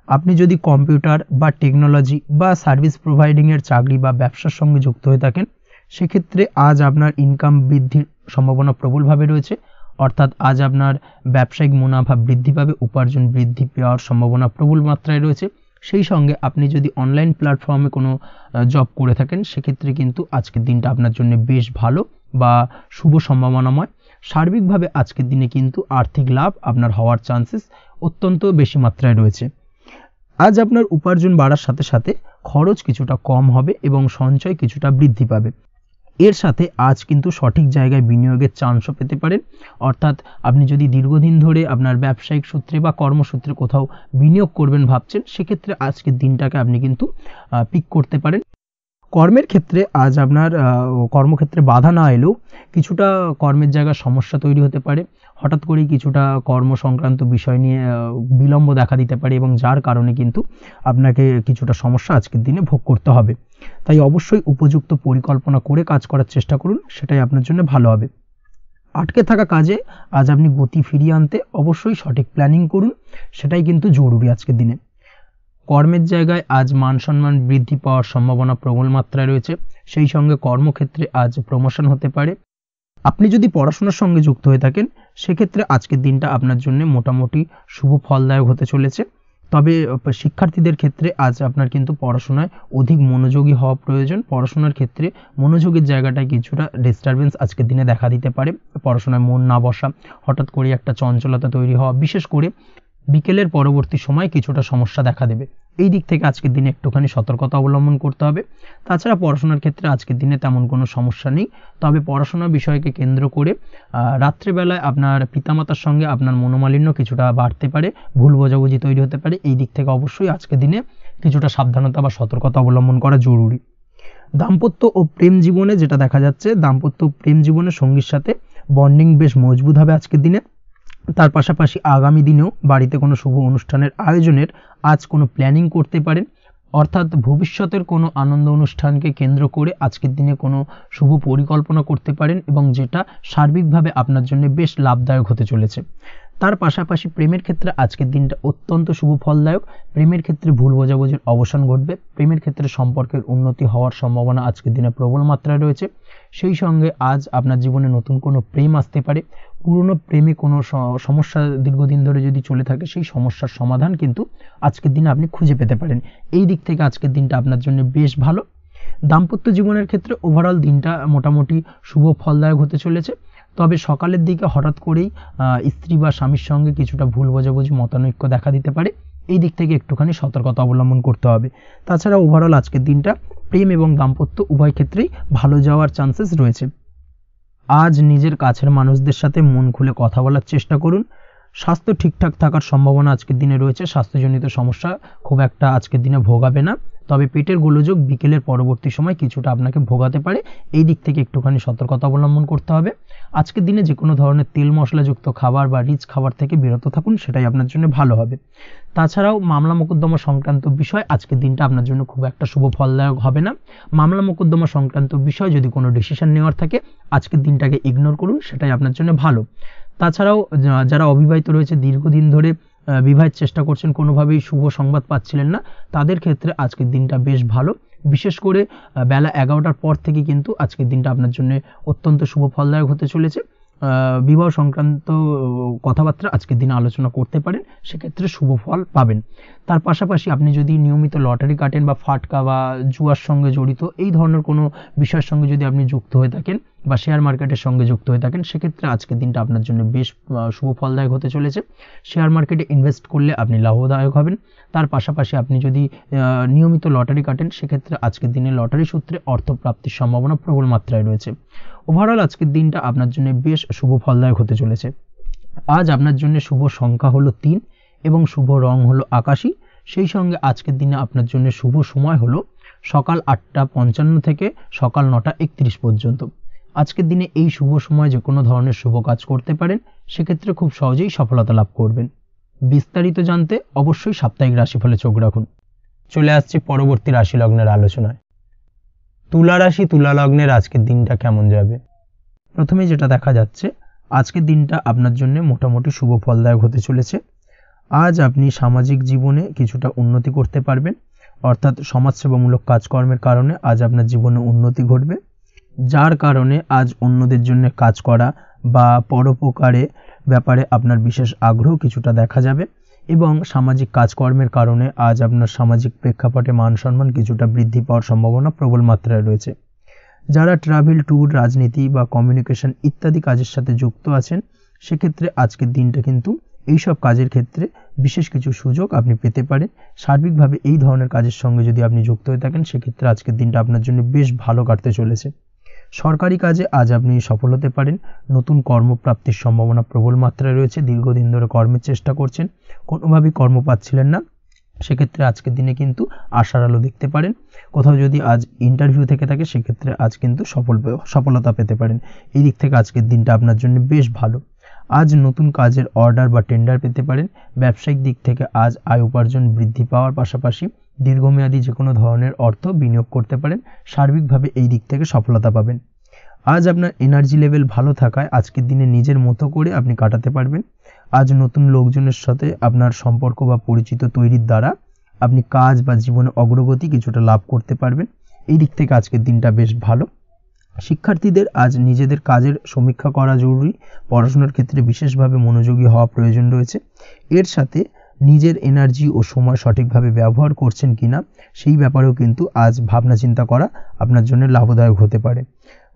আপনি যদি কম্পিউটার বা টেকনোলজি বা সার্ভিস প্রোভাইডিংয়ের চাকরি বা ব্যবসার সঙ্গে যুক্ত হয়ে থাকেন, সেক্ষেত্রে আজ আপনার ইনকাম বৃদ্ধির সম্ভাবনা প্রবলভাবে রয়েছে। অর্থাৎ আজ আপনার ব্যবসায়িক মুনাফা বৃদ্ধি পাবে, উপার্জন বৃদ্ধি পাওয়ার সম্ভাবনা প্রবল মাত্রায় রয়েছে। সেই সঙ্গে আপনি যদি অনলাইন প্ল্যাটফর্মে কোনো জব করে থাকেন, সেক্ষেত্রে কিন্তু আজকের দিনটা আপনার জন্য বেশ ভালো বা শুভ সম্ভাবনাময়। সার্বিকভাবে আজকের দিনে কিন্তু আর্থিক লাভ আপনার হওয়ার চান্সেস অত্যন্ত বেশি মাত্রায় রয়েছে। আজ আপনার উপার্জন বাড়ার সাথে সাথে খরচ কিছুটা কম হবে এবং সঞ্চয় কিছুটা বৃদ্ধি পাবে। এর সাথে আজ কিন্তু সঠিক জায়গায় বিনিয়োগের চান্সও পেতে পারেন। অর্থাৎ আপনি যদি দীর্ঘদিন ধরে আপনার ব্যবসায়িক সূত্রে বা কর্মসূত্রে কোথাও বিনিয়োগ করবেন ভাবছেন, সেক্ষেত্রে আজকের দিনটাকে আপনি কিন্তু পিক করতে পারেন। কর্মের ক্ষেত্রে আজ আপনার কর্মক্ষেত্রে বাধা না এলেও কিছুটা কর্মের জায়গায় সমস্যা তৈরি হতে পারে। হঠাৎ করেই কিছুটা কর্ম সংক্রান্ত বিষয় নিয়ে বিলম্ব দেখা দিতে পারে এবং যার কারণে কিন্তু আপনাকে কিছুটা সমস্যা আজকের দিনে ভোগ করতে হবে। তাই অবশ্যই উপযুক্ত পরিকল্পনা করে কাজ করার চেষ্টা করুন, সেটাই আপনার জন্য ভালো হবে। আটকে থাকা কাজে আজ আপনি গতি ফিরিয়ে আনতে অবশ্যই সঠিক প্ল্যানিং করুন, সেটাই কিন্তু জরুরি আজকের দিনে। কর্মের জায়গায় আজ মান সম্মান বৃদ্ধি পাওয়ার সম্ভাবনা প্রবল মাত্রায় রয়েছে। সেই সঙ্গে কর্মক্ষেত্রে আজ প্রমোশন হতে পারে। আপনি যদি পড়াশোনার সঙ্গে যুক্ত হয়ে থাকেন সেক্ষেত্রে আজকের দিনটা আপনার জন্য মোটামুটি শুভ ফলদায়ক হতে চলেছে। তবে শিক্ষার্থীদের ক্ষেত্রে আজ আপনার কিন্তু পড়াশোনায় অধিক মনোযোগী হওয়া প্রয়োজন। পড়াশোনার ক্ষেত্রে মনোযোগের জায়গাটায় কিছুটা ডিস্টারবেন্স আজকের দিনে দেখা দিতে পারে। পড়াশোনায় মন না বসা, হঠাৎ করে একটা চঞ্চলতা তৈরি হওয়া, বিশেষ করে বিকেলের পরবর্তী সময় কিছুটা সমস্যা দেখা দেবে। এই দিক থেকে আজকের দিনে একটুখানি সতর্কতা অবলম্বন করতে হবে। তাছাড়া পড়াশোনার ক্ষেত্রে আজকের দিনে তেমন কোনো সমস্যা নেই। তবে পড়াশোনার বিষয়কে কেন্দ্র করে রাত্রেবেলায় আপনার পিতামাতার সঙ্গে আপনার মনোমালিন্য কিছুটা বাড়তে পারে, ভুল বোঝাবুঝি তৈরি হতে পারে। এই দিক থেকে অবশ্যই আজকের দিনে কিছুটা সাবধানতা বা সতর্কতা অবলম্বন করা জরুরি। দাম্পত্য ও প্রেম জীবনে যেটা দেখা যাচ্ছে, দাম্পত্য প্রেম জীবনে সঙ্গীর সাথে বন্ডিং বেশ মজবুত হবে আজকের দিনে। তার পাশাপাশি আগামী দিনেও বাড়িতে কোনো শুভ অনুষ্ঠানের আয়োজনের আজ কোনো প্ল্যানিং করতে পারেন। অর্থাৎ ভবিষ্যতের কোনো আনন্দ অনুষ্ঠানকে কেন্দ্র করে আজকের দিনে কোনো শুভ পরিকল্পনা করতে পারেন এবং যেটা সার্বিকভাবে আপনার জন্য বেশ লাভদায়ক হতে চলেছে। তার পাশাপাশি প্রেমের ক্ষেত্রে আজকের দিনটা অত্যন্ত শুভ ফলদায়ক। প্রেমের ক্ষেত্রে ভুল বোঝাবুঝির অবসান ঘটবে। প্রেমের ক্ষেত্রে সম্পর্কের উন্নতি হওয়ার সম্ভাবনা আজকের দিনে প্রবল মাত্রায় রয়েছে। সেই সঙ্গে আজ আপনার জীবনে নতুন কোনো প্রেম আসতে পারে। পুরনো প্রেমে কোনো সমস্যা দীর্ঘদিন ধরে যদি চলে থাকে সেই সমস্যার সমাধান কিন্তু আজকের দিনে আপনি খুঁজে পেতে পারেন। এই দিক থেকে আজকের দিনটা আপনার জন্য বেশ ভালো। দাম্পত্য জীবনের ক্ষেত্রে ওভারঅল দিনটা মোটামুটি শুভ ফলদায়ক হতে চলেছে। তবে সকালের দিকে হঠাৎ করেই স্ত্রী বা স্বামীর সঙ্গে কিছুটা ভুল বোঝাবুঝি মতানৈক্য দেখা দিতে পারে। এই দিক থেকে একটুখানি সতর্কতা অবলম্বন করতে হবে। তাছাড়া ওভারঅল আজকের দিনটা প্রেম এবং দাম্পত্য উভয় ক্ষেত্রেই ভালো যাওয়ার চান্সেস রয়েছে। আজ নিজের কাছের মানুষদের সাথে মন খুলে কথা বলার চেষ্টা করুন। স্বাস্থ্য ঠিকঠাক থাকার সম্ভাবনা আজকের দিনে রয়েছে। স্বাস্থ্যজনিত সমস্যা খুব একটা আজকের দিনে ভোগাবে না। তবে পেটের গোলযোগ বিকেলের পরবর্তী সময় কিছুটা আপনাকে ভোগাতে পারে। এই দিক থেকে একটুখানি সতর্কতা অবলম্বন করতে হবে। আজকের দিনে যে কোনো ধরনের তেল মশলাযুক্ত খাবার বা রিচ খাবার থেকে বিরত থাকুন, সেটাই আপনার জন্য ভালো হবে। তাছাড়াও মামলা মোকদ্দমা সংক্রান্ত বিষয় আজকের দিনটা আপনার জন্য খুব একটা শুভ ফলদায়ক হবে না। মামলা মোকদ্দমা সংক্রান্ত বিষয় যদি কোনো ডিসিশন নেওয়ার থাকে আজকের দিনটাকে ইগনোর করুন, সেটাই আপনার জন্য ভালো। তাছাড়াও যারা অবিবাহিত রয়েছে, দীর্ঘদিন ধরে বিবাহের চেষ্টা করছেন, কোনোভাবেই শুভ সংবাদ পাচ্ছিলেন না, তাদের ক্ষেত্রে আজকের দিনটা বেশ ভালো। বিশেষ করে বেলা 11টার পর থেকে কিন্তু আজকের দিনটা আপনার জন্য অত্যন্ত শুভ ফলদায়ক হতে চলেছে। বিবাহ সংক্রান্ত কথাবার্তা আজকের দিনে আলোচনা করতে পারেন, সেক্ষেত্রে শুভ ফল পাবেন। তার পাশাপাশি আপনি যদি নিয়মিত লটারি কাটেন বা ফাটকা বা জুয়ার সঙ্গে জড়িত এই ধরনের কোনো বিষয়ের সঙ্গে যদি আপনি যুক্ত হয়ে থাকেন বা শেয়ার মার্কেটের সঙ্গে যুক্ত হয়ে থাকেন, সেক্ষেত্রে আজকের দিনটা আপনার জন্য বেশ শুভ ফলদায়ক হতে চলেছে। শেয়ার মার্কেটে ইনভেস্ট করলে আপনি লাভদায়ক হবেন। তার পাশাপাশি আপনি যদি নিয়মিত লটারি কাটেন, সেক্ষেত্রে আজকের দিনে লটারি সূত্রে অর্থ প্রাপ্তির সম্ভাবনা প্রবল মাত্রায় রয়েছে। ওভারঅল আজকের দিনটা আপনার জন্য বেশ শুভ ফলদায়ক হতে চলেছে। আজ আপনার জন্য শুভ সংখ্যা হলো 3 এবং শুভ রং হলো আকাশী। সেই সঙ্গে আজকের দিনে আপনার জন্য শুভ সময় হলো সকাল 8:55 থেকে সকাল 9:31 পর্যন্ত। আজকের দিনে এই শুভ সময় যে কোনো ধরনের শুভ কাজ করতে পারেন, সেক্ষেত্রে খুব সহজেই সফলতা লাভ করবেন। বিস্তারিত জানতে অবশ্যই সাপ্তাহিক রাশিফলে চোখ রাখুন। চলে আসছি পরবর্তী রাশি লগ্নের আলোচনায়। তুলা রাশি, তুলা লগ্নের আজকের দিনটা কেমন যাবে? প্রথমে যেটা দেখা যাচ্ছে, আজকের দিনটা আপনার জন্য মোটামুটি শুভ ফলদায়ক হতে চলেছে। আজ আপনি সামাজিক জীবনে কিছুটা উন্নতি করতে পারবেন, অর্থাৎ সমাজসেবামূলক কাজকর্মের কারণে আজ আপনার জীবনে উন্নতি ঘটবে, যার কারণে আজ অন্যদের জন্য কাজ করা বা পরোপকারে ব্যাপারে আপনার বিশেষ আগ্রহ কিছুটা দেখা যাবে এবং সামাজিক কাজকর্মের কারণে আজ আপনার সামাজিক প্রেক্ষাপটে মান সম্মান কিছুটা বৃদ্ধি পাওয়ার সম্ভাবনা প্রবল মাত্রায় রয়েছে। যারা ট্রাভেল, ট্যুর, রাজনীতি বা কমিউনিকেশন ইত্যাদি কাজের সাথে যুক্ত আছেন, সেক্ষেত্রে আজকের দিনটা কিন্তু এইসব কাজের ক্ষেত্রে বিশেষ কিছু সুযোগ আপনি পেতে পারেন। সার্বিকভাবে এই ধরনের কাজের সঙ্গে যদি আপনি যুক্ত হয়ে থাকেন, সেক্ষেত্রে আজকের দিনটা আপনার জন্য বেশ ভালো কাটতে চলেছে। সরকারি কাজে আজ আপনি সফল হতে পারেন। নতুন কর্মপ্রাপ্তির সম্ভাবনা প্রবল মাত্রায় রয়েছে। দীর্ঘদিন ধরে কর্মের চেষ্টা করছেন, কোনোভাবেই কর্ম পাচ্ছিলেন না, সেক্ষেত্রে আজকের দিনে কিন্তু আশার আলো দেখতে পারেন। কোথাও যদি আজ ইন্টারভিউ থেকে থাকে সেক্ষেত্রে আজ কিন্তু সফলতা পেতে পারেন। এই দিক থেকে আজকের দিনটা আপনার জন্য বেশ ভালো। আজ নতুন কাজের অর্ডার বা টেন্ডার পেতে পারেন। ব্যবসায়িক দিক থেকে আজ আয় উপার্জন বৃদ্ধি পাওয়ার পাশাপাশি দীর্ঘমেয়াদী যে কোনো ধরনের অর্থ বিনিয়োগ করতে পারেন। সার্বিকভাবে এই দিক থেকে সফলতা পাবেন। আজ আপনার এনার্জি লেভেল ভালো থাকায় আজকের দিনে নিজের মতো করে আপনি কাটাতে পারবেন। আজ নতুন লোকজনের সাথে আপনার সম্পর্ক বা পরিচিত তৈরির দ্বারা আপনি কাজ বা জীবনে অগ্রগতি কিছুটা লাভ করতে পারবেন। এই দিক থেকে আজকের দিনটা বেশ ভালো। শিক্ষার্থীদের আজ নিজেদের কাজের সমীক্ষা করা জরুরি। পড়াশোনার ক্ষেত্রে বিশেষভাবে মনোযোগী হওয়া প্রয়োজন রয়েছে। এর সাথে নিজের এনার্জি ও সময় সঠিকভাবে ব্যবহার করছেন কিনা সেই ব্যাপারেও কিন্তু আজ ভাবনা চিন্তা করা আপনার জন্য লাভদায়ক হতে পারে।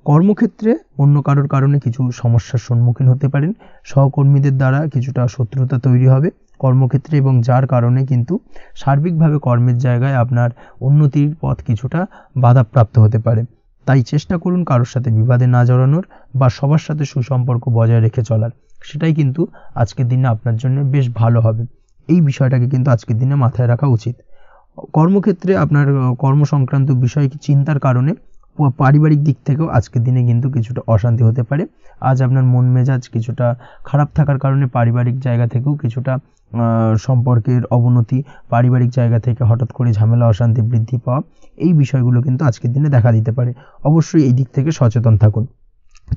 কর্মক্ষেত্রে অন্য কারোর কারণে কিছু সমস্যার সম্মুখীন হতে পারেন। সহকর্মীদের দ্বারা কিছুটা শত্রুতা তৈরি হবে কর্মক্ষেত্রে, এবং যার কারণে কিন্তু সার্বিকভাবে কর্মের জায়গায় আপনার উন্নতির পথ কিছুটা বাধাপ্রাপ্ত হতে পারে। তাই চেষ্টা করুন কারোর সাথে বিবাদে না জড়ানোর বা সবার সাথে সুসম্পর্ক বজায় রেখে চলার। সেটাই কিন্তু আজকের দিনে আপনার জন্য বেশ ভালো হবে। এই বিষয়টাকে কিন্তু আজকের দিনে মাথায় রাখা উচিত। কর্মক্ষেত্রে আপনার কর্মসংক্রান্ত বিষয় চিন্তার কারণে পারিবারিক দিক থেকেও আজকের দিনে কিন্তু কিছুটা অশান্তি হতে পারে। আজ আপনার মন মেজাজ কিছুটা খারাপ থাকার কারণে পারিবারিক জায়গা থেকেও কিছুটা সম্পর্কের অবনতি, পারিবারিক জায়গা থেকে হঠাৎ করে ঝামেলা অশান্তি বৃদ্ধি পাওয়া, এই বিষয়গুলো কিন্তু আজকের দিনে দেখা দিতে পারে। অবশ্যই এই দিক থেকে সচেতন থাকুন।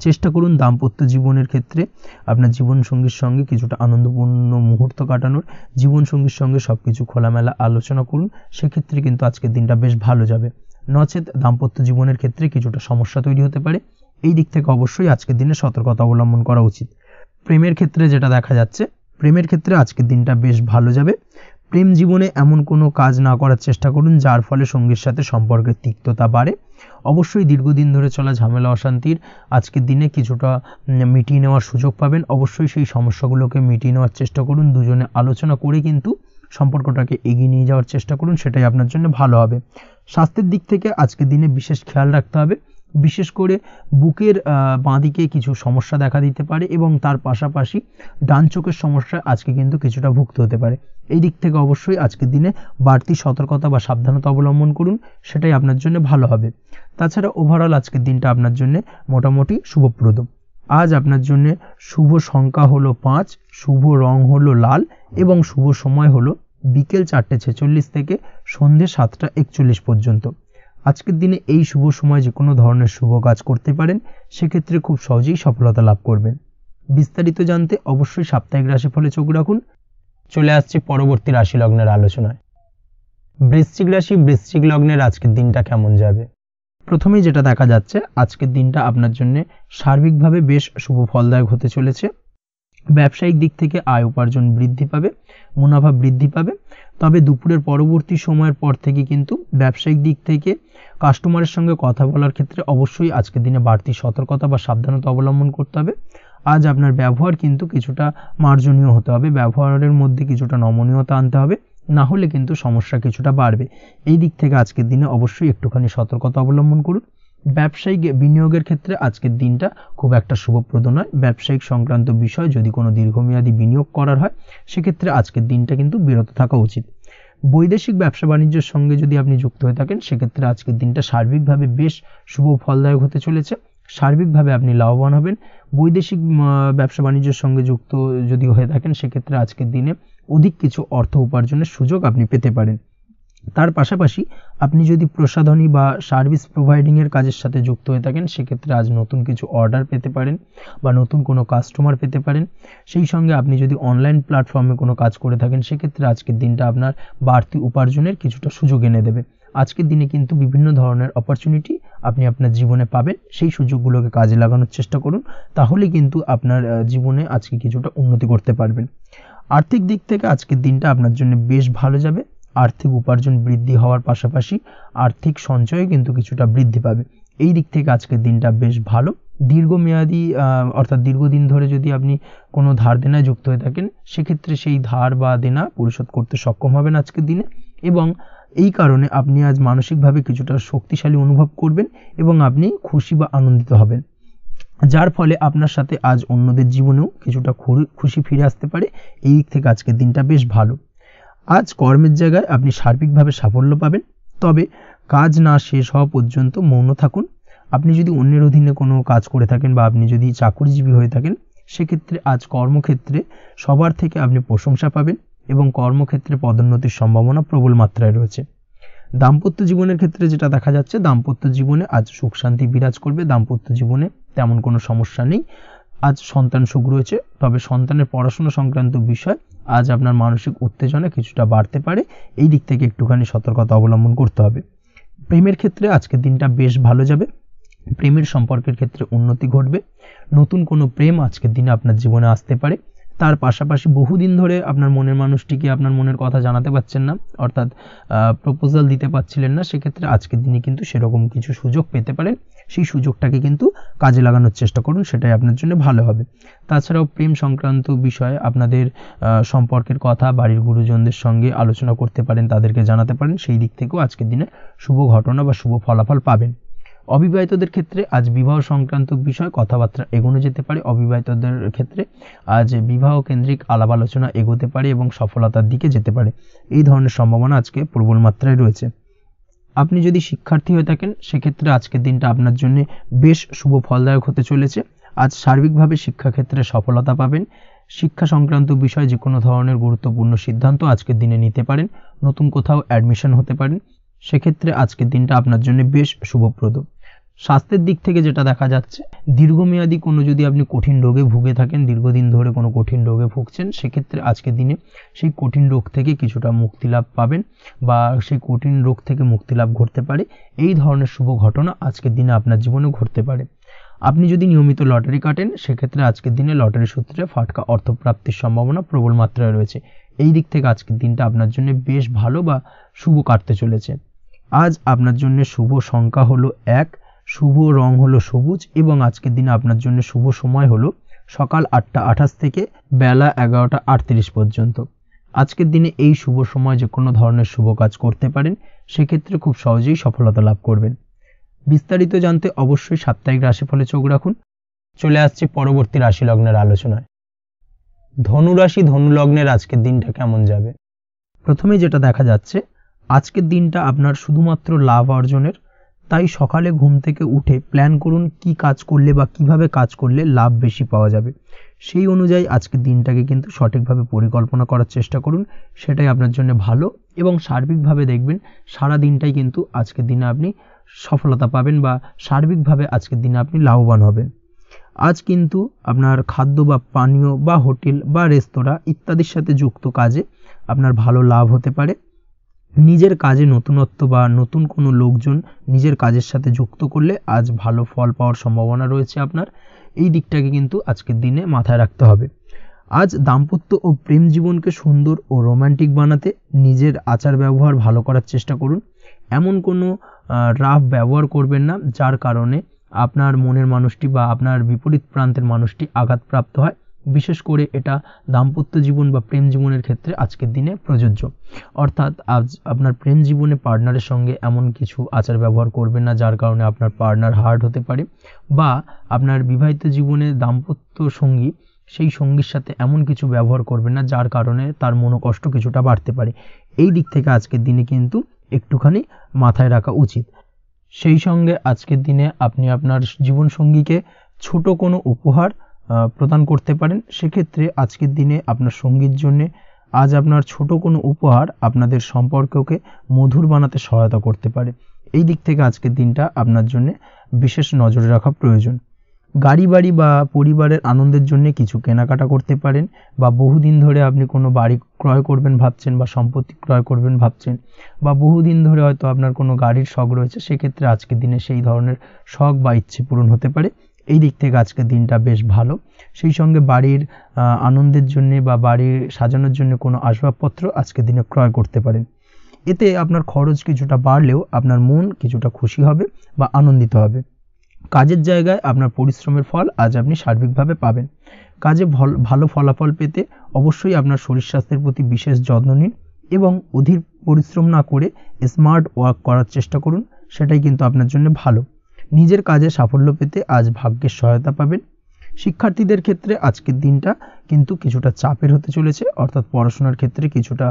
চেষ্টা করুন দাম্পত্য জীবনের ক্ষেত্রে আপনার জীবনসঙ্গীর সঙ্গে কিছুটা আনন্দপূর্ণ মুহূর্ত কাটানোর। জীবনসঙ্গীর সঙ্গে সব কিছু খোলামেলা আলোচনা করুন, সেক্ষেত্রে কিন্তু আজকের দিনটা বেশ ভালো যাবে। নচেত দাম্পত্য জীবনের ক্ষেত্রে কিছুটা সমস্যা তৈরি হতে পারে। এই দিক থেকে অবশ্যই আজকের দিনে সতর্কতা অবলম্বন করা উচিত। প্রেমের ক্ষেত্রে যেটা দেখা যাচ্ছে, প্রেমের ক্ষেত্রে আজকের দিনটা বেশ ভালো যাবে। প্রেম জীবনে এমন কোনো কাজ না করার চেষ্টা করুন যার ফলে সঙ্গীর সাথে সম্পর্কের তিক্ততা বাড়ে। অবশ্যই দীর্ঘদিন ধরে চলা ঝামেলা অশান্তির আজকের দিনে কিছুটা মিটিয়ে নেওয়ার সুযোগ পাবেন। অবশ্যই সেই সমস্যাগুলোকে মিটিয়ে নেওয়ার চেষ্টা করুন। দুজনে আলোচনা করে কিন্তু সম্পর্কটাকে এগিয়ে নিয়ে যাওয়ার চেষ্টা করুন, সেটাই আপনার জন্য ভালো হবে। স্বাস্থ্যের দিক থেকে আজকের দিনে বিশেষ খেয়াল রাখতে হবে। বিশেষ করে বুকের বাঁদিকে কিছু সমস্যা দেখা দিতে পারে এবং তার পাশাপাশি ডান চোখের সমস্যা আজকে কিন্তু কিছুটা ভুগতে হতে পারে। এই দিক থেকে অবশ্যই আজকের দিনে বাড়তি সতর্কতা বা সাবধানতা অবলম্বন করুন, সেটাই আপনার জন্য ভালো হবে। তাছাড়া ওভারঅল আজকের দিনটা আপনার জন্য মোটামুটি শুভপ্রদ। আজ আপনার জন্য শুভ সংখ্যা হলো 5, শুভ রং হলো লাল এবং শুভ সময় হলো বিকেল 4:46 থেকে সন্ধ্যে 7:41 পর্যন্ত। আজকের দিনে এই শুভ সময় যে কোনো ধরনের শুভ কাজ করতে পারেন, সেক্ষেত্রে খুব সহজেই সফলতা লাভ করবেন। বিস্তারিত জানতে অবশ্যই সাপ্তাহিক রাশিফলে চোখ রাখুন। চলে আসছে পরবর্তী রাশি লগ্নের আলোচনায়। বৃশ্চিক রাশি, বৃশ্চিক লগ্নের আজকের দিনটা কেমন যাবে? প্রথমেই যেটা দেখা যাচ্ছে, আজকের দিনটা আপনার জন্য সার্বিকভাবে বেশ শুভ ফলদায়ক হতে চলেছে। ব্যবসায়িক দিক থেকে আয় উপার্জন বৃদ্ধি পাবে, মুনাফা বৃদ্ধি পাবে। তবে দুপুরের পরবর্তী সময়ের পর থেকে কিন্তু ব্যবসায়িক দিক থেকে কাস্টমারের সঙ্গে কথা বলার ক্ষেত্রে অবশ্যই আজকের দিনে বাড়তি সতর্কতা বা সাবধানতা অবলম্বন করতে হবে। আজ আপনার ব্যবহার কিন্তু কিছুটা মার্জনীয় হতে হবে, ব্যবহারের মধ্যে কিছুটা নমনীয়তা আনতে হবে, না হলে কিন্তু সমস্যা কিছুটা বাড়বে। এই দিক থেকে আজকের দিনে অবশ্যই একটুখানি সতর্কতা অবলম্বন করুন। ব্যবসায়িক বিনিয়োগের ক্ষেত্রে আজকের দিনটা খুব একটা শুভপ্রদ নয়। ব্যবসায়িক সংক্রান্ত বিষয় যদি কোনো দীর্ঘমেয়াদী বিনিয়োগ করার হয়, সেক্ষেত্রে আজকের দিনটা কিন্তু বিরত থাকা উচিত। বৈদেশিক ব্যবসা বাণিজ্যের সঙ্গে যদি আপনি যুক্ত হয়ে থাকেন, সেক্ষেত্রে আজকের দিনটা সার্বিকভাবে বেশ শুভ ফলদায়ক হতে চলেছে। সার্বিকভাবে আপনি লাভবান হবেন। বৈদেশিক ব্যবসা বাণিজ্যের সঙ্গে যুক্ত যদি হয়ে থাকেন, সেক্ষেত্রে আজকের দিনে অধিক কিছু অর্থ উপার্জনের সুযোগ আপনি পেতে পারেন। তার পাশাপাশি আপনি যদি প্রসাধনী বা সার্ভিস প্রোভাইডিংয়ের কাজের সাথে যুক্ত হয়ে থাকেন, সেক্ষেত্রে আজ নতুন কিছু অর্ডার পেতে পারেন বা নতুন কোনো কাস্টমার পেতে পারেন। সেই সঙ্গে আপনি যদি অনলাইন প্ল্যাটফর্মে কোনো কাজ করে থাকেন, সেক্ষেত্রে আজকের দিনটা আপনার বাড়তি উপার্জনের কিছুটা সুযোগ এনে দেবে। আজকের দিনে কিন্তু বিভিন্ন ধরনের অপরচুনিটি আপনি আপনার জীবনে পাবেন। সেই সুযোগগুলোকে কাজে লাগানোর চেষ্টা করুন, তাহলে কিন্তু আপনার জীবনে আজকে কিছুটা উন্নতি করতে পারবেন। আর্থিক দিক থেকে আজকের দিনটা আপনার জন্য বেশ ভালো যাবে। আর্থিক উপার্জন বৃদ্ধি হওয়ার পাশাপাশি আর্থিক সঞ্চয় কিন্তু কিছুটা বৃদ্ধি পাবে। এই দিক থেকে আজকের দিনটা বেশ ভালো। দীর্ঘমেয়াদী অর্থাৎ দীর্ঘদিন ধরে যদি আপনি কোনো ধার দেনায় যুক্ত হয়ে থাকেন, সেক্ষেত্রে সেই ধার বা দেনা পরিশোধ করতে সক্ষম হবেন আজকের দিনে, এবং এই কারণে আপনি আজ মানসিকভাবে কিছুটা শক্তিশালী অনুভব করবেন এবং আপনি খুশি বা আনন্দিত হবেন, যার ফলে আপনার সাথে আজ অন্যদের জীবনেও কিছুটা খুশি ফিরে আসতে পারে। এই দিক থেকে আজকের দিনটা বেশ ভালো। আজ কর্মের জায়গায় আপনি সার্বিকভাবে সাফল্য পাবেন, তবে কাজ না শেষ হওয়া পর্যন্ত মৌন থাকুন। আপনি যদি অন্যের অধীনে কোনো কাজ করে থাকেন বা আপনি যদি চাকুরিজীবী হয়ে থাকেন, সেক্ষেত্রে আজ কর্মক্ষেত্রে সবার থেকে আপনি প্রশংসা পাবেন এবং কর্মক্ষেত্রে পদোন্নতির সম্ভাবনা প্রবল মাত্রায় রয়েছে। দাম্পত্য জীবনের ক্ষেত্রে যেটা দেখা যাচ্ছে, দাম্পত্য জীবনে আজ সুখ শান্তি বিরাজ করবে। দাম্পত্য জীবনে তেমন কোনো সমস্যা নেই। আজ সন্তান সুখ রয়েছে, তবে সন্তানের পড়াশোনা সংক্রান্ত বিষয় আজ আপনার মানসিক উত্তেজনা কিছুটা বাড়তে পারে। এই দিক থেকে একটুখানি সতর্কতা অবলম্বন করতে হবে। প্রেমের ক্ষেত্রে আজকের দিনটা বেশ ভালো যাবে। প্রেমের সম্পর্কের ক্ষেত্রে উন্নতি ঘটবে। নতুন কোনো প্রেম আজকের দিনে আপনার জীবনে আসতে পারে। তার পাশাপাশি বহুদিন ধরে আপনার মনের মানুষটিকে আপনার মনের কথা জানাতে পারছেন না, অর্থাৎ প্রপোজাল দিতে পারছিলেন না, সেক্ষেত্রে আজকের দিনে কিন্তু সেরকম কিছু সুযোগ পেতে পারেন। সেই সুযোগটাকে কিন্তু কাজে লাগানোর চেষ্টা করুন, সেটাই আপনার জন্য ভালো হবে। তাছাড়াও প্রেম সংক্রান্ত বিষয়ে আপনাদের সম্পর্কের কথা বাড়ির গুরুজনদের সঙ্গে আলোচনা করতে পারেন, তাদেরকে জানাতে পারেন। সেই দিক থেকেও আজকের দিনে শুভ ঘটনা বা শুভ ফলাফল পাবেন। অবিবাহিতদের ক্ষেত্রে আজ বিবাহ সংক্রান্ত বিষয় কথাবার্তা এগোনো যেতে পারে। অবিবাহিতদের ক্ষেত্রে আজ বিবাহ কেন্দ্রিক আলাপ আলোচনা এগোতে পারে এবং সফলতার দিকে যেতে পারে। এই ধরনের সম্ভাবনা আজকে প্রবল মাত্রায় রয়েছে। আপনি যদি শিক্ষার্থী হয়ে থাকেন, সেক্ষেত্রে আজকের দিনটা আপনার জন্য বেশ শুভ ফলদায়ক হতে চলেছে। আজ সার্বিকভাবে শিক্ষাক্ষেত্রে সফলতা পাবেন। শিক্ষা সংক্রান্ত বিষয়ে যে কোনো ধরনের গুরুত্বপূর্ণ সিদ্ধান্ত আজকের দিনে নিতে পারেন। নতুন কোথাও অ্যাডমিশন হতে পারেন, সেক্ষেত্রে আজকের দিনটা আপনার জন্য বেশ শুভপ্রদ। স্বাস্থ্যের দিক থেকে যেটা দেখা যাচ্ছে, দীর্ঘমেয়াদী কোনো যদি আপনি কঠিন রোগে ভুগে থাকেন, দীর্ঘদিন ধরে কোনো কঠিন রোগে ভুগছেন, সেক্ষেত্রে আজকের দিনে সেই কঠিন রোগ থেকে কিছুটা মুক্তি লাভ পাবেন বা সেই কঠিন রোগ থেকে মুক্তি লাভ ঘটতে পারে। এই ধরনের শুভ ঘটনা আজকের দিনে আপনার জীবনে ঘটতে পারে। আপনি যদি নিয়মিত লটারি কাটেন, সেক্ষেত্রে আজকের দিনে লটারি সূত্রে ফাটকা অর্থপ্রাপ্তির সম্ভাবনা প্রবল মাত্রায় রয়েছে। এই দিক থেকে আজকের দিনটা আপনার জন্য বেশ ভালো বা শুভ কাটতে চলেছে। আজ আপনার জন্য শুভ সংখ্যা হলো 1, শুভ রং হলো সবুজ এবং আজকের দিনে আপনার জন্য শুভ সময় হলো সকাল 8টা 28 থেকে বেলা 11টা 38 পর্যন্ত। আজকের দিনে এই শুভ সময় যে কোনো ধরনের শুভ কাজ করতে পারেন, সেক্ষেত্রে খুব সহজেই সফলতা লাভ করবেন। বিস্তারিত জানতে অবশ্যই সাপ্তাহিক রাশিফলে চোখ রাখুন। চলে আসছি পরবর্তী রাশি লগ্নের আলোচনায়। ধনু রাশি ধনু লগ্নের আজকের দিনটা কেমন যাবে? প্রথমে যেটা দেখা যাচ্ছে, আজকের দিনটা আপনার শুধুমাত্র লাভ অর্জনের। তাই সকালে ঘুম থেকে উঠে প্ল্যান করুন কি কাজ করলে বা কিভাবে কাজ করলে লাভ বেশি পাওয়া যাবে। সেই অনুযায়ী আজকের দিনটাকে কিন্তু সঠিকভাবে পরিকল্পনা করার চেষ্টা করুন, সেটাই আপনার জন্য ভালো। এবং সার্বিকভাবে দেখবেন সারা দিনটাই কিন্তু আজকের দিনে আপনি সফলতা পাবেন বা সার্বিকভাবে আজকের দিনে আপনি লাভবান হবেন। আজ কিন্তু আপনার খাদ্য বা পানীয় বা হোটেল বা রেস্তোরাঁ ইত্যাদির সাথে যুক্ত কাজে আপনার ভালো লাভ হতে পারে। নিজের কাজে নতুনত্ব বা নতুন কোনো লোকজন নিজের কাজের সাথে যুক্ত করলে আজ ভালো ফল পাওয়ার সম্ভাবনা রয়েছে আপনার। এই দিকটাকে কিন্তু আজকের দিনে মাথায় রাখতে হবে। আজ দাম্পত্য ও প্রেম জীবনকে সুন্দর ও রোমান্টিক বানাতে নিজের আচার ব্যবহার ভালো করার চেষ্টা করুন। এমন কোনো রাফ ব্যবহার করবেন না যার কারণে আপনার মনের মানুষটি বা আপনার বিপরীত প্রান্তের মানুষটি আঘাতপ্রাপ্ত হয়। বিশেষ করে এটা দাম্পত্য জীবন বা প্রেম জীবনের ক্ষেত্রে আজকের দিনে প্রযোজ্য। অর্থাৎ আজ আপনার প্রেম জীবনে পার্টনারের সঙ্গে এমন কিছু আচার ব্যবহার করবেন না যার কারণে আপনার পার্টনার হার্ট হতে পারে, বা আপনার বিবাহিত জীবনে দাম্পত্য সঙ্গী সেই সঙ্গীর সাথে এমন কিছু ব্যবহার করবেন না যার কারণে তার মনোকষ্ট কিছুটা বাড়তে পারে। এই দিক থেকে আজকের দিনে কিন্তু একটুখানি মাথায় রাখা উচিত। সেই সঙ্গে আজকের দিনে আপনি আপনার জীবনসঙ্গীকে ছোট কোনো উপহার প্রদান করতে পারেন। সেক্ষেত্রে আজকের দিনে আপনার সঙ্গীর জন্য আজ আপনার ছোট কোনো উপহার আপনাদের সম্পর্ককে মধুর বানাতে সহায়তা করতে পারে। এই দিক থেকে আজকের দিনটা আপনার জন্য বিশেষ নজরে রাখা প্রয়োজন। গাড়ি বাড়ি বা পরিবারের আনন্দের জন্য কিছু কেনাকাটা করতে পারেন, বা বহুদিন ধরে আপনি কোনো বাড়ি ক্রয় করবেন ভাবছেন বা সম্পত্তি ক্রয় করবেন ভাবছেন, বা বহুদিন ধরে হয়তো আপনার কোনো গাড়ির শখ রয়েছে, সেক্ষেত্রে আজকের দিনে সেই ধরনের শখ বা ইচ্ছে পূরণ হতে পারে। এই দিক থেকে আজকের দিনটা বেশ ভালো। সেই সঙ্গে বাড়ির আনন্দের জন্য বা বাড়ির সাজানোর জন্য কোনো আসবাবপত্র আজকের দিনে ক্রয় করতে পারেন। এতে আপনার খরচ কিছুটা বাড়লেও আপনার মন কিছুটা খুশি হবে বা আনন্দিত হবে। কাজের জায়গায় আপনার পরিশ্রমের ফল আজ আপনি সার্বিকভাবে পাবেন। কাজে ভালো ফলাফল পেতে অবশ্যই আপনার শরীর স্বাস্থ্যের প্রতি বিশেষ যত্ন নিন এবং অধীর পরিশ্রম না করে স্মার্ট ওয়ার্ক করার চেষ্টা করুন, সেটাই কিন্তু আপনার জন্য ভালো। নিজের কাজে সাফল্য পেতে আজ ভাগ্যের সহায়তা পাবেন। শিক্ষার্থীদের ক্ষেত্রে আজকের দিনটা কিন্তু কিছুটা চাপের হতে চলেছে, অর্থাৎ পড়াশোনার ক্ষেত্রে কিছুটা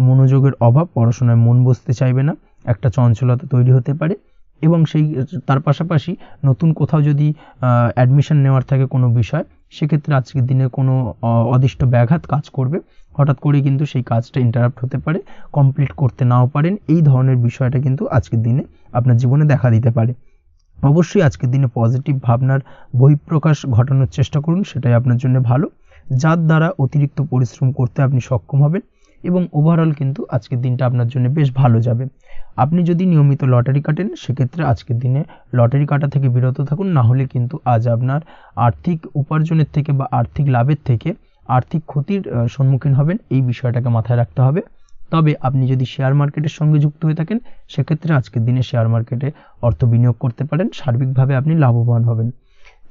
মনোযোগের অভাব, পড়াশোনায় মন বসতে চাইবে না, একটা চঞ্চলতা তৈরি হতে পারে। এবং তার পাশাপাশি নতুন কোথাও যদি অ্যাডমিশন নেওয়ার থাকে কোনো বিষয়, সেক্ষেত্রে আজকের দিনে কোনো অদিষ্ট ব্যাঘাত কাজ করবে, হঠাৎ করে কিন্তু সেই কাজটা ইন্টারাপ্ট হতে পারে, কমপ্লিট করতে নাও পারেন। এই ধরনের বিষয়টা কিন্তু আজকের দিনে আপনার জীবনে দেখা দিতে পারে। অবশ্যই আজকের দিনে পজিটিভ ভাবনার বহিঃপ্রকাশ ঘটানোর চেষ্টা করুন, সেটাই আপনার জন্য ভালো, যার দ্বারা অতিরিক্ত পরিশ্রম করতে আপনি সক্ষম হবেন এবং ওভারঅল কিন্তু আজকের দিনটা আপনার জন্য বেশ ভালো যাবে। আপনি যদি নিয়মিত লটারি কাটেন, সেক্ষেত্রে আজকের দিনে লটারি কাটা থেকে বিরত থাকুন, না হলে কিন্তু আজ আপনার আর্থিক উপার্জনের থেকে বা আর্থিক লাভের থেকে আর্থিক ক্ষতির সম্মুখীন হবেন। এই বিষয়টাকে মাথায় রাখতে হবে। তবে আপনি যদি শেয়ার মার্কেটের সঙ্গে যুক্ত হয়ে থাকেন, সেক্ষেত্রে আজকের দিনে শেয়ার মার্কেটে অর্থ বিনিয়োগ করতে পারেন, সার্বিকভাবে আপনি লাভবান হবেন।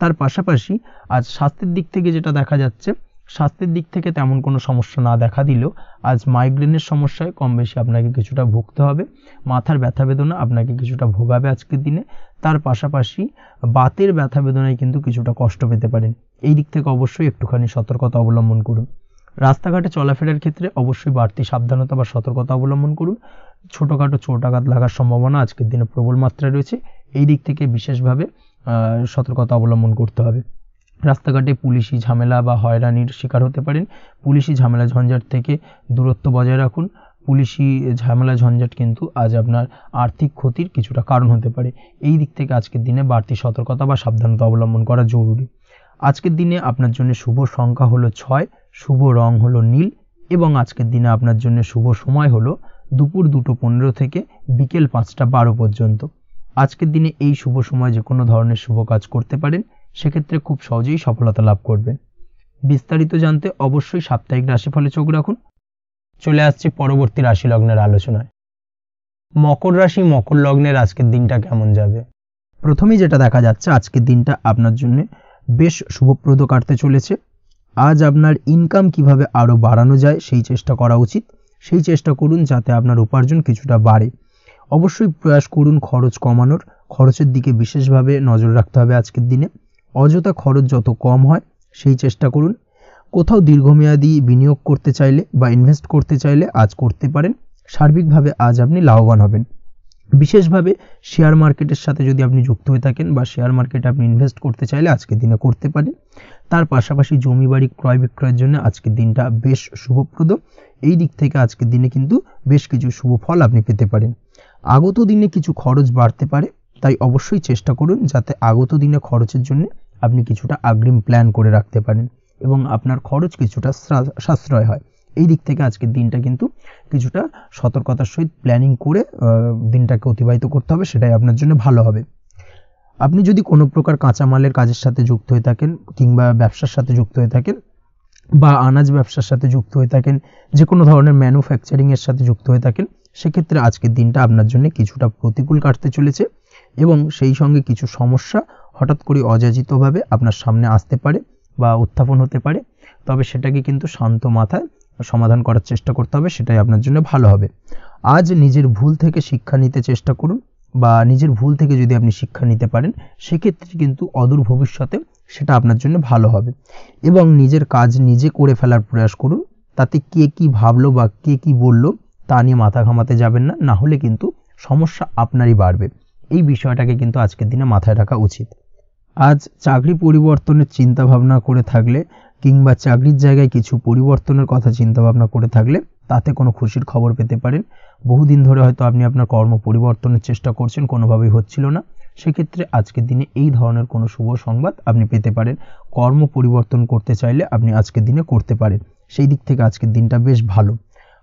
তার পাশাপাশি আজ স্বাস্থ্যের দিক থেকে যেটা দেখা যাচ্ছে, স্বাস্থ্যের দিক থেকে তেমন কোনো সমস্যা না দেখা দিলেও আজ মাইগ্রেনের সমস্যায় কম বেশি আপনাকে কিছুটা ভুগতে হবে, মাথার ব্যথা বেদনা আপনাকে কিছুটা ভোগাবে আজকের দিনে। তার পাশাপাশি বাতের ব্যথা বেদনায় কিন্তু কিছুটা কষ্ট পেতে পারেন। এই দিক থেকে অবশ্যই একটুখানি সতর্কতা অবলম্বন করুন। রাস্তাঘাটে চলাফেরার ক্ষেত্রে অবশ্যই বাড়তি সাবধানতা বা সতর্কতা অবলম্বন করুন। ছোটোখাটো চোট আঘাত লাগার সম্ভাবনা আজকের দিনে প্রবল মাত্রায় রয়েছে, এই দিক থেকে বিশেষভাবে সতর্কতা অবলম্বন করতে হবে। রাস্তাঘাটে পুলিশি ঝামেলা বা হয়রানির শিকার হতে পারেন, পুলিশি ঝামেলা ঝঞ্ঝাট থেকে দূরত্ব বজায় রাখুন। পুলিশি ঝামেলা ঝঞ্ঝাট কিন্তু আজ আপনার আর্থিক ক্ষতির কিছুটা কারণ হতে পারে, এই দিক থেকে আজকের দিনে বাড়তি সতর্কতা বা সাবধানতা অবলম্বন করা জরুরি। আজকের দিনে আপনার জন্য শুভ সংখ্যা হলো 6, শুভ রং হলো নীল এবং আজকের দিনে আপনার জন্য শুভ সময় হলো দুপুর 2:15 থেকে বিকেল 5:12 পর্যন্ত। আজকের দিনে এই শুভ সময় যে কোনো ধরনের শুভ কাজ করতে পারেন, সেক্ষেত্রে খুব সহজেই সফলতা লাভ করবেন। বিস্তারিত জানতে অবশ্যই সাপ্তাহিক রাশিফলে চোখ রাখুন। চলে আসছি পরবর্তী রাশি লগ্নের আলোচনায়। মকর রাশি মকর লগ্নের আজকের দিনটা কেমন যাবে? প্রথমেই যেটা দেখা যাচ্ছে, আজকের দিনটা আপনার জন্য বেশ শুভপ্রদ কাটতে চলেছে। আজ আপনার ইনকাম কিভাবে আরও বাড়ানো যায় সেই চেষ্টা করা উচিত, সেই চেষ্টা করুন যাতে আপনার উপার্জন কিছুটা বাড়ে। অবশ্যই প্রয়াস করুন খরচ কমানোর, খরচের দিকে বিশেষভাবে নজর রাখতে হবে আজকের দিনে। অযথা খরচ যত কম হয় সেই চেষ্টা করুন। কোথাও দীর্ঘমেয়াদী বিনিয়োগ করতে চাইলে বা ইনভেস্ট করতে চাইলে আজ করতে পারেন, সার্বিকভাবে আজ আপনি লাভবান হবেন। বিশেষভাবে শেয়ার মার্কেটের সাথে যদি আপনি যুক্ত হয়ে থাকেন বা শেয়ার মার্কেটে আপনি ইনভেস্ট করতে চাইলে আজকের দিনে করতে পারেন। তার পাশাপাশি জমি বাড়ি ক্রয় বিক্রয়ের জন্য আজকের দিনটা বেশ শুভপ্রদ, এই দিক থেকে আজকের দিনে কিন্তু বেশ কিছু শুভ ফল আপনি পেতে পারেন। আগত দিনে কিছু খরচ বাড়তে পারে, তাই অবশ্যই চেষ্টা করুন যাতে আগত দিনে খরচের জন্য আপনি কিছুটা অগ্রিম প্ল্যান করে রাখতে পারেন এবং আপনার খরচ কিছুটা সাশ্রয় হয়। এই দিক থেকে আজকের দিনটা কিন্তু কিছুটা সতর্কতার সহিত প্ল্যানিং করে দিনটাকে অতিবাহিত করতে হবে, সেটাই আপনার জন্য ভালো হবে। আপনি যদি কোনো প্রকার কাঁচামালের কাজের সাথে যুক্ত হয়ে থাকেন কিংবা ব্যবসার সাথে যুক্ত হয়ে থাকেন বা আনাজ ব্যবসার সাথে যুক্ত হয়ে থাকেন, যে কোনো ধরনের ম্যানুফ্যাকচারিংয়ের সাথে যুক্ত হয়ে থাকেন, সেক্ষেত্রে আজকের দিনটা আপনার জন্য কিছুটা প্রতিকূল কাটতে চলেছে এবং সেই সঙ্গে কিছু সমস্যা হঠাৎ করে অযাচিতভাবে আপনার সামনে আসতে পারে বা উত্থাপন হতে পারে, তবে সেটাকে কিন্তু শান্ত মাথায় সমাধান করার চেষ্টা করতে হবে, সেটাই আপনার জন্য ভালো হবে। আজ নিজের ভুল থেকে শিক্ষা নিতে চেষ্টা করুন বা নিজের ভুল থেকে যদি আপনি শিক্ষা নিতে পারেন, সেক্ষেত্রে কিন্তু অদূর ভবিষ্যতে সেটা আপনার জন্য ভালো হবে এবং নিজের কাজ নিজে করে ফেলার প্রয়াস করুন। তাতে কে কি ভাবলো বা কে কি বললো তা নিয়ে মাথা ঘামাতে যাবেন না, না হলে কিন্তু সমস্যা আপনারই বাড়বে। এই বিষয়টাকে কিন্তু আজকের দিনে মাথায় রাখা উচিত। আজ চাকরি পরিবর্তনের চিন্তা ভাবনা করে থাকলে কিংবা চাকরির জায়গায় কিছু পরিবর্তনের কথা চিন্তা ভাবনা করে থাকলে তাতে কোনো খুশির খবর পেতে পারেন। বহুদিন ধরে হয়তো আপনি আপনার কর্ম পরিবর্তনের চেষ্টা করছেন, কোনোভাবেই হচ্ছিল না, সেক্ষেত্রে আজকের দিনে এই ধরনের কোনো শুভ সংবাদ আপনি পেতে পারেন। কর্ম পরিবর্তন করতে চাইলে আপনি আজকের দিনে করতে পারেন, সেই দিক থেকে আজকের দিনটা বেশ ভালো।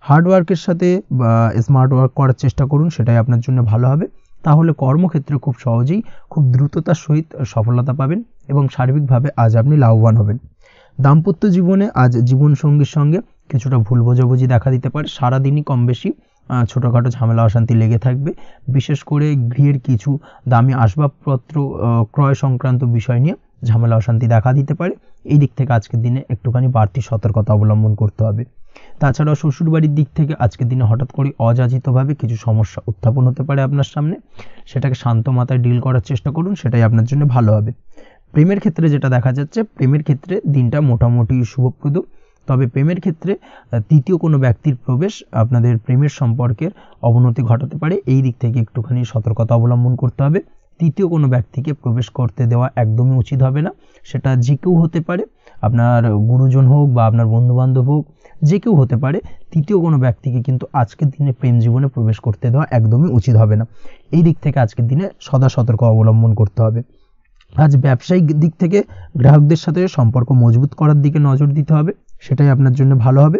হার্ডওয়ার্কের সাথে বা স্মার্ট ওয়ার্ক করার চেষ্টা করুন, সেটাই আপনার জন্য ভালো হবে। তাহলে কর্মক্ষেত্রে খুব সহজেই খুব দ্রুততার সহিত সফলতা পাবেন এবং সার্বিকভাবে আজ আপনি লাভবান হবেন। দাম্পত্য জীবনে আজ জীবনসঙ্গীর সঙ্গে কিছুটা ভুল বোঝাবুঝি দেখা দিতে পারে, সারাদিনই কম বেশি ছোটোখাটো ঝামেলা অশান্তি লেগে থাকবে। বিশেষ করে গৃহের কিছু দামি আসবাবপত্র ক্রয় সংক্রান্ত বিষয় নিয়ে ঝামেলা অশান্তি দেখা দিতে পারে, এই দিক থেকে আজকের দিনে একটুখানি বাড়তি সতর্কতা অবলম্বন করতে হবে। তাছাড়াও শ্বশুরবাড়ির দিক থেকে আজকের দিনে হঠাৎ করে অযাচিতভাবে কিছু সমস্যা উত্থাপন হতে পারে আপনার সামনে, সেটাকে শান্ত মাথায় ডিল করার চেষ্টা করুন, সেটাই আপনার জন্য ভালো হবে। প্রেমের ক্ষেত্রে যেটা দেখা যাচ্ছে, প্রেমের ক্ষেত্রে দিনটা মোটামুটি শুভপ্রদ। তবে প্রেমের ক্ষেত্রে তৃতীয় কোনো ব্যক্তির প্রবেশ আপনাদের প্রেমের সম্পর্কের অবনতি ঘটাতে পারে। এই দিক থেকে একটুখানি সতর্কতা অবলম্বন করতে হবে। তৃতীয় কোনো ব্যক্তিকে প্রবেশ করতে দেওয়া একদমই উচিত হবে না। সেটা যে কেউ হতে পারে, আপনার গুরুজন হোক বা আপনার বন্ধুবান্ধব হোক, যে কেউ হতে পারে। তৃতীয় কোনো ব্যক্তিকে কিন্তু আজকের দিনে প্রেম জীবনে প্রবেশ করতে দেওয়া একদমই উচিত হবে না। এই দিক থেকে আজকের দিনে সদা সতর্ক অবলম্বন করতে হবে। আজ ব্যবসায়িক দিক থেকে গ্রাহকদের সাথে সম্পর্ক মজবুত করার দিকে নজর দিতে হবে, সেটাই আপনার জন্য ভালো হবে।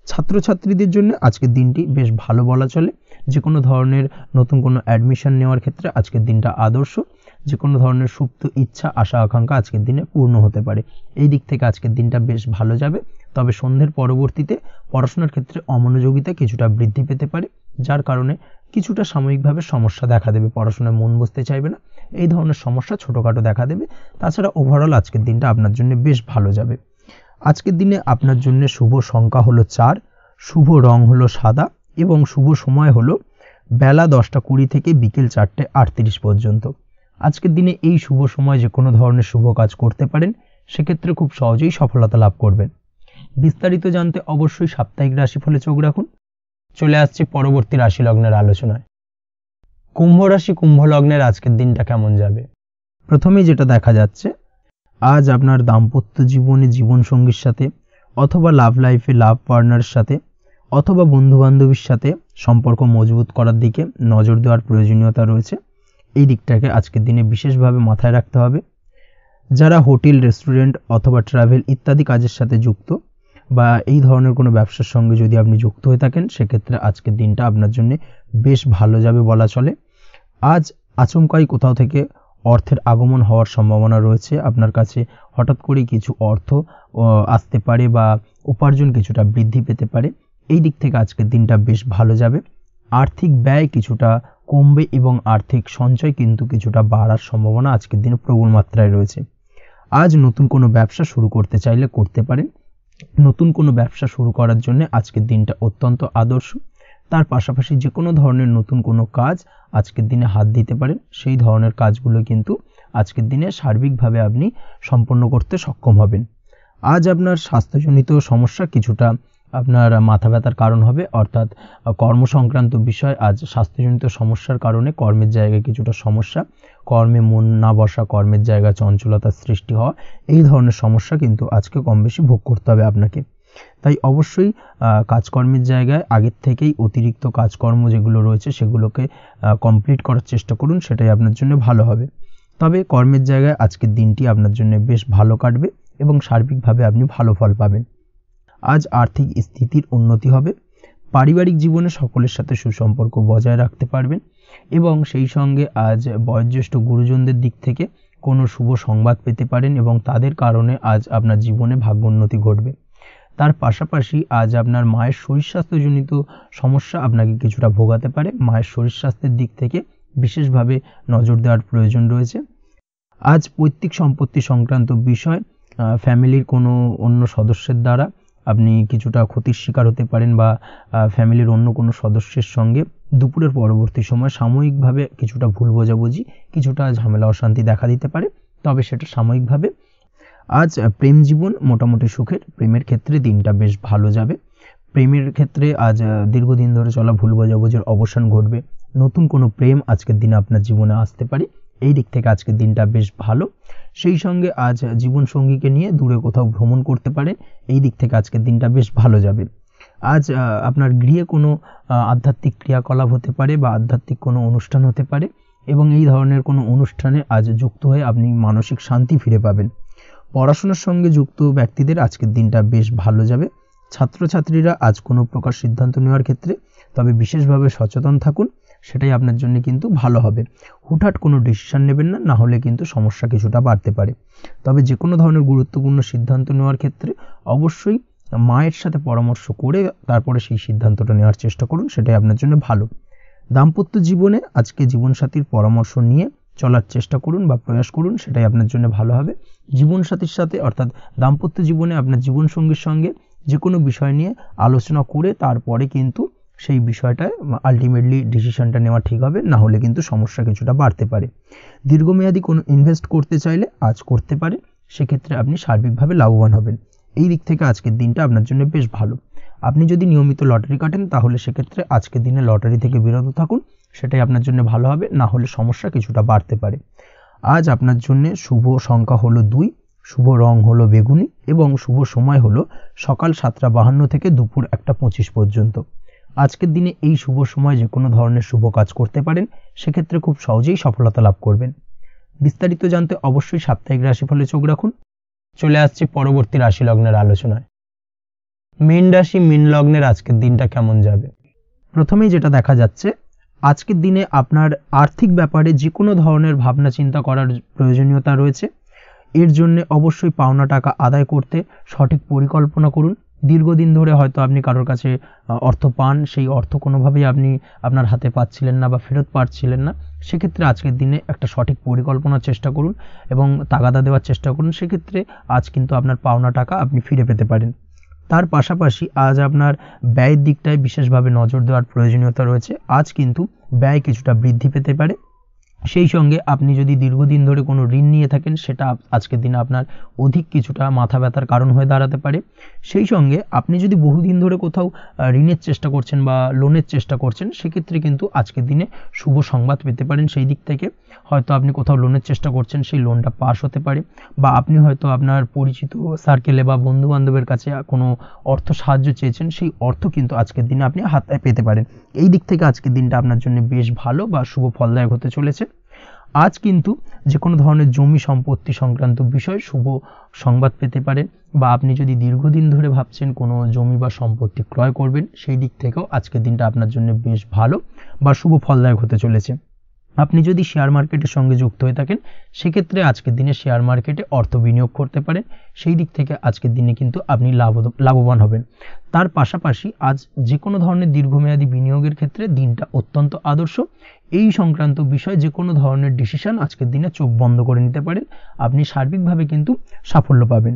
ছাত্রছাত্রীদের জন্য আজকের দিনটি বেশ ভালো বলা চলে। যে কোনো ধরনের নতুন কোনো অ্যাডমিশন নেওয়ার ক্ষেত্রে আজকের দিনটা আদর্শ। যে কোনো ধরনের সুপ্ত ইচ্ছা, আশা আকাঙ্ক্ষা আজকের দিনে পূর্ণ হতে পারে। এই দিক থেকে আজকের দিনটা বেশ ভালো যাবে। তবে সন্ধ্যের পরবর্তীতে পড়াশোনার ক্ষেত্রে অমনোযোগিতা কিছুটা বৃদ্ধি পেতে পারে, যার কারণে কিছুটা সাময়িকভাবে সমস্যা দেখা দেবে, পড়াশোনায় মন বসতে চাইবে না, এই ধরনের সমস্যা ছোটোখাটো দেখা দেবে। তাছাড়া ওভারঅল আজকের দিনটা আপনার জন্য বেশ ভালো যাবে। আজকের দিনে আপনার জন্য শুভ সংখ্যা হলো 4, শুভ রং হলো সাদা এবং শুভ সময় হলো বেলা 10:20 থেকে বিকেল 4:38 পর্যন্ত। আজকের দিনে এই শুভ সময় যে কোনো ধরনের শুভ কাজ করতে পারেন, সেক্ষেত্রে খুব সহজেই সফলতা লাভ করবেন। বিস্তারিত জানতে অবশ্যই সাপ্তাহিক রাশিফলে চোখ রাখুন। চলে আসছে পরবর্তী রাশি লগ্নের আলোচনায়। কুম্ভ রাশি, কুম্ভ লগ্নের আজকের দিনটা কেমন যাবে? প্রথমেই যেটা দেখা যাচ্ছে, আজ আপনার দাম্পত্য জীবনে জীবনসঙ্গীর সাথে অথবা লাভ লাইফে লাভ পার্টনারের সাথে অথবা বন্ধুবান্ধবীর সাথে সম্পর্ক মজবুত করার দিকে নজর দেওয়ার প্রয়োজনীয়তা রয়েছে। এই দিকটাকে আজকের দিনে বিশেষভাবে মাথায় রাখতে হবে। যারা হোটেল, রেস্টুরেন্ট অথবা ট্রাভেল ইত্যাদি কাজের সাথে যুক্ত বা এই ধরনের কোনো ব্যবসার সঙ্গে যদি আপনি যুক্ত হয়ে থাকেন, সেক্ষেত্রে আজকের দিনটা আপনার জন্য বেশ ভালো যাবে বলা চলে। আজ আচমকাই কোথাও থেকে অর্থের আগমন হওয়ার সম্ভাবনা রয়েছে। আপনার কাছে হঠাৎ করেই কিছু অর্থ আসতে পারে বা উপার্জন কিছুটা বৃদ্ধি পেতে পারে। এই দিক থেকে আজকের দিনটা বেশ ভালো যাবে। আর্থিক ব্যয় কিছুটা কমবে এবং আর্থিক সঞ্চয় কিন্তু কিছুটা বাড়ার সম্ভাবনা আজকের দিনে প্রবল মাত্রায় রয়েছে। আজ নতুন কোনো ব্যবসা শুরু করতে চাইলে করতে পারেন। নতুন কোনো ব্যবসা শুরু করার জন্য আজকের দিনটা অত্যন্ত আদর্শ। তার পাশাপাশি যে কোনো ধরনের নতুন কোনো কাজ আজকের দিনে হাত দিতে পারেন। সেই ধরনের কাজগুলো কিন্তু আজকের দিনে সার্বিকভাবে আপনি সম্পন্ন করতে সক্ষম হবেন। আজ আপনার স্বাস্থ্যজনিত সমস্যা কিছুটা আপনার মাথা ব্যথার কারণ হবে, অর্থাৎ কর্মসংক্রান্ত বিষয়। আজ স্বাস্থ্যজনিত সমস্যার কারণে কর্মের জায়গায় কিছুটা সমস্যা, কর্মে মন না বসা, কর্মের জায়গায় চঞ্চলতার সৃষ্টি হওয়া, এই ধরনের সমস্যা কিন্তু আজকে কম বেশি ভোগ করতে হবে আপনাকে। তাই অবশ্যই কাজকর্মের জায়গায় আগের থেকেই অতিরিক্ত কাজকর্ম যেগুলো রয়েছে সেগুলোকে কমপ্লিট করার চেষ্টা করুন, সেটাই আপনার জন্য ভালো হবে। তবে কর্মের জায়গায় আজকের দিনটি আপনার জন্য বেশ ভালো কাটবে এবং সার্বিকভাবে আপনি ভালো ফল পাবেন। আজ আর্থিক স্থিতির উন্নতি হবে। পারিবারিক জীবনে সকলের সাথে সুসম্পর্ক বজায় রাখতে পারবেন এবং সেই সঙ্গে আজ বয়োজ্যেষ্ঠ গুরুজনদের দিক থেকে কোনো শুভ সংবাদ পেতে পারেন এবং তাদের কারণে আজ আপনার জীবনে ভাগ্যোন্নতি ঘটবে। তার পাশাপাশি আজ আপনার মায়ের শরীর স্বাস্থ্যজনিত সমস্যা আপনাকে কিছুটা ভোগাতে পারে। মায়ের শরীর স্বাস্থ্যের দিক থেকে বিশেষভাবে নজর দেওয়ার প্রয়োজন রয়েছে। আজ পৈতৃক সম্পত্তি সংক্রান্ত বিষয়, ফ্যামিলির কোনো অন্য সদস্যের দ্বারা আপনি কিছুটা ক্ষতির শিকার হতে পারেন বা ফ্যামিলির অন্য কোনো সদস্যের সঙ্গে দুপুরের পরবর্তী সময় সাময়িকভাবে কিছুটা ভুল বোঝাবুঝি, কিছুটা ঝামেলা অশান্তি দেখা দিতে পারে, তবে সেটা সাময়িকভাবে। আজ প্রেম জীবন মোটামুটি সুখের। প্রেমের ক্ষেত্রে দিনটা বেশ ভালো যাবে। প্রেমের ক্ষেত্রে আজ দীর্ঘদিন ধরে চলা ভুল বোঝাবুঝির অবসান ঘটবে। নতুন কোনো প্রেম আজকের দিনে আপনার জীবনে আসতে পারে। এই দিক থেকে আজকের দিনটা বেশ ভালো। সেই সঙ্গে আজ জীবন সঙ্গীকে নিয়ে দূরে কোথাও ভ্রমণ করতে পারেন। এই দিক থেকে আজকের দিনটা বেশ ভালো যাবে। আজ আপনার গৃহে কোনো আধ্যাত্মিক ক্রিয়াকলাপ হতে পারে বা আধ্যাত্মিক কোনো অনুষ্ঠান হতে পারে এবং এই ধরনের কোনো অনুষ্ঠানে আজ যুক্ত হয়ে আপনি মানসিক শান্তি ফিরে পাবেন। পড়াশোনার সঙ্গে যুক্ত ব্যক্তিদের আজকের দিনটা বেশ ভালো যাবে। ছাত্রছাত্রীরা আজ কোনো প্রকার সিদ্ধান্ত নেওয়ার ক্ষেত্রে তবে বিশেষভাবে সচেতন থাকুন, সেটাই আপনার জন্য কিন্তু ভালো হবে। হুটহাট কোনো ডিসিশন নেবেন না, না হলে কিন্তু সমস্যা কিছুটা বাড়তে পারে। তবে যে কোনো ধরনের গুরুত্বপূর্ণ সিদ্ধান্ত নেওয়ার ক্ষেত্রে অবশ্যই মায়ের সাথে পরামর্শ করে তারপরে সেই সিদ্ধান্তটা নেওয়ার চেষ্টা করুন, সেটাই আপনার জন্য ভালো। দাম্পত্য জীবনে আজকে জীবনসাথীর পরামর্শ নিয়ে চলার চেষ্টা করুন বা প্রয়াস করুন, সেটাই আপনার জন্য ভালো হবে। জীবনসাথীর সাথে অর্থাৎ দাম্পত্য জীবনে আপনার জীবনসঙ্গীর সঙ্গে যে কোনো বিষয় নিয়ে আলোচনা করে তারপরে কিন্তু সেই বিষয়টায় আলটিমেটলি ডিসিশনটা নেওয়া ঠিক হবে, না হলে কিন্তু সমস্যা কিছুটা বাড়তে পারে। দীর্ঘমেয়াদী কোনো ইনভেস্ট করতে চাইলে আজ করতে পারে, সেক্ষেত্রে আপনি সার্বিকভাবে লাভবান হবেন। এই দিক থেকে আজকের দিনটা আপনার জন্য বেশ ভালো। আপনি যদি নিয়মিত লটারি কাটেন তাহলে সেক্ষেত্রে আজকের দিনে লটারি থেকে বিরত থাকুন, সেটাই আপনার জন্য ভালো হবে, না হলে সমস্যা কিছুটা বাড়তে পারে। আজ আপনার জন্য শুভ সংখ্যা হলো 2, শুভ রং হলো বেগুনি এবং শুভ সময় হলো সকাল 7:52 থেকে দুপুর 1:25 পর্যন্ত। আজকের দিনে এই শুভ সময় যে কোনো ধরনের শুভ কাজ করতে পারেন, সেক্ষেত্রে খুব সহজেই সফলতা লাভ করবেন। বিস্তারিত জানতে অবশ্যই সাপ্তাহিক রাশিফলে চোখ রাখুন। চলে আসছি পরবর্তী রাশি লগ্নের আলোচনায়। মীন রাশি, মীন লগ্নের আজকের দিনটা কেমন যাবে? প্রথমেই যেটা দেখা যাচ্ছে, আজকের দিনে আপনার আর্থিক ব্যাপারে যে কোনো ধরনের ভাবনা চিন্তা করার প্রয়োজনীয়তা রয়েছে। এর জন্য অবশ্যই পাওনা টাকা আদায় করতে সঠিক পরিকল্পনা করুন। দীর্ঘদিন ধরে হয়তো আপনি কারোর কাছে অর্থ পান, সেই অর্থ কোনোভাবেই আপনি আপনার হাতে পাচ্ছিলেন না বা ফেরত পাচ্ছিলেন না, সেক্ষেত্রে আজকের দিনে একটা সঠিক পরিকল্পনার চেষ্টা করুন এবং তাগাদা দেওয়ার চেষ্টা করুন। সেক্ষেত্রে আজ কিন্তু আপনার পাওনা টাকা আপনি ফিরে পেতে পারেন। তার পাশাপাশি আজ আপনার ব্যয়ের দিকটায় বিশেষভাবে নজর দেওয়ার প্রয়োজনীয়তা রয়েছে। আজ কিন্তু ব্যয় কিছুটা বৃদ্ধি পেতে পারে। সেই সঙ্গে আপনি যদি দীর্ঘদিন ধরে কোনো ঋণ নিয়ে থাকেন, সেটা আজকের দিনে আপনার অধিক কিছুটা মাথা ব্যথার কারণ হয়ে দাঁড়াতে পারে। সেই সঙ্গে আপনি যদি বহুদিন ধরে কোথাও ঋণের চেষ্টা করছেন বা লোনের চেষ্টা করছেন, সেক্ষেত্রে কিন্তু আজকের দিনে শুভ সংবাদ পেতে পারেন। সেই দিক থেকে হয়তো আপনি কোথাও লোনের চেষ্টা করছেন, সেই লোনটা পাস হতে পারে, বা আপনি হয়তো আপনার পরিচিত সার্কেলে বা বন্ধু বান্ধবের কাছে কোনো অর্থ সাহায্য চেয়েছেন, সেই অর্থ কিন্তু আজকের দিনে আপনি হাতে পেতে পারেন। এই দিক থেকে আজকের দিনটা আপনার জন্য বেশ ভালো বা শুভ ফলদায়ক হতে চলেছে। আজ কিন্তু যে কোনো ধরনের জমি সম্পত্তি সংক্রান্ত বিষয় শুভ সংবাদ পেতে পারেন, বা আপনি যদি দীর্ঘদিন ধরে ভাবছেন কোনো জমি বা সম্পত্তি ক্রয় করবেন, সেই দিক থেকেও আজকের দিনটা আপনার জন্য বেশ ভালো বা শুভ ফলদায়ক হতে চলেছে। আপনি যদি শেয়ার মার্কেটের সঙ্গে যুক্ত হয়ে থাকেন, সেক্ষেত্রে আজকের দিনে শেয়ার মার্কেটে অর্থ বিনিয়োগ করতে পারেন। সেই দিক থেকে আজকের দিনে কিন্তু আপনি লাভবান হবেন। তার পাশাপাশি আজ যে কোনো ধরনের দীর্ঘমেয়াদী বিনিয়োগের ক্ষেত্রে দিনটা অত্যন্ত আদর্শ। এই সংক্রান্ত বিষয় যে কোনো ধরনের ডিসিশন আজকের দিনে চোখ বন্ধ করে নিতে পারেন, আপনি সার্বিকভাবে কিন্তু সাফল্য পাবেন।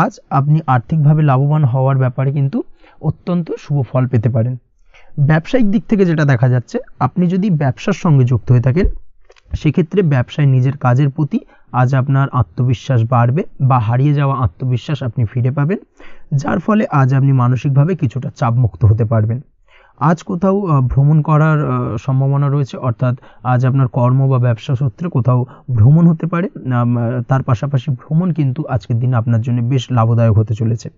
আজ আপনি আর্থিকভাবে লাভবান হওয়ার ব্যাপারে কিন্তু অত্যন্ত শুভ ফল পেতে পারেন। ব্যবসায়িক দিক থেকে যেটা দেখা যাচ্ছে, আপনি যদি ব্যবসার সঙ্গে যুক্ত হয়ে থাকেন, সেক্ষেত্রে ব্যবসায় নিজের কাজের প্রতি আজ আপনার আত্মবিশ্বাস বাড়বে বা হারিয়ে যাওয়া আত্মবিশ্বাস আপনি ফিরে পাবেন, যার ফলে আজ আপনি মানসিকভাবে কিছুটা চাপমুক্ত হতে পারবেন। আজ কোথাও ভ্রমণ করার সম্ভাবনা রয়েছে, অর্থাৎ আজ আপনার কর্ম বা ব্যবসা সূত্রে কোথাও ভ্রমণ হতে পারে। তার পাশাপাশি ভ্রমণ কিন্তু আজকের দিনে আপনার জন্য বেশ লাভদায়ক হতে চলেছে।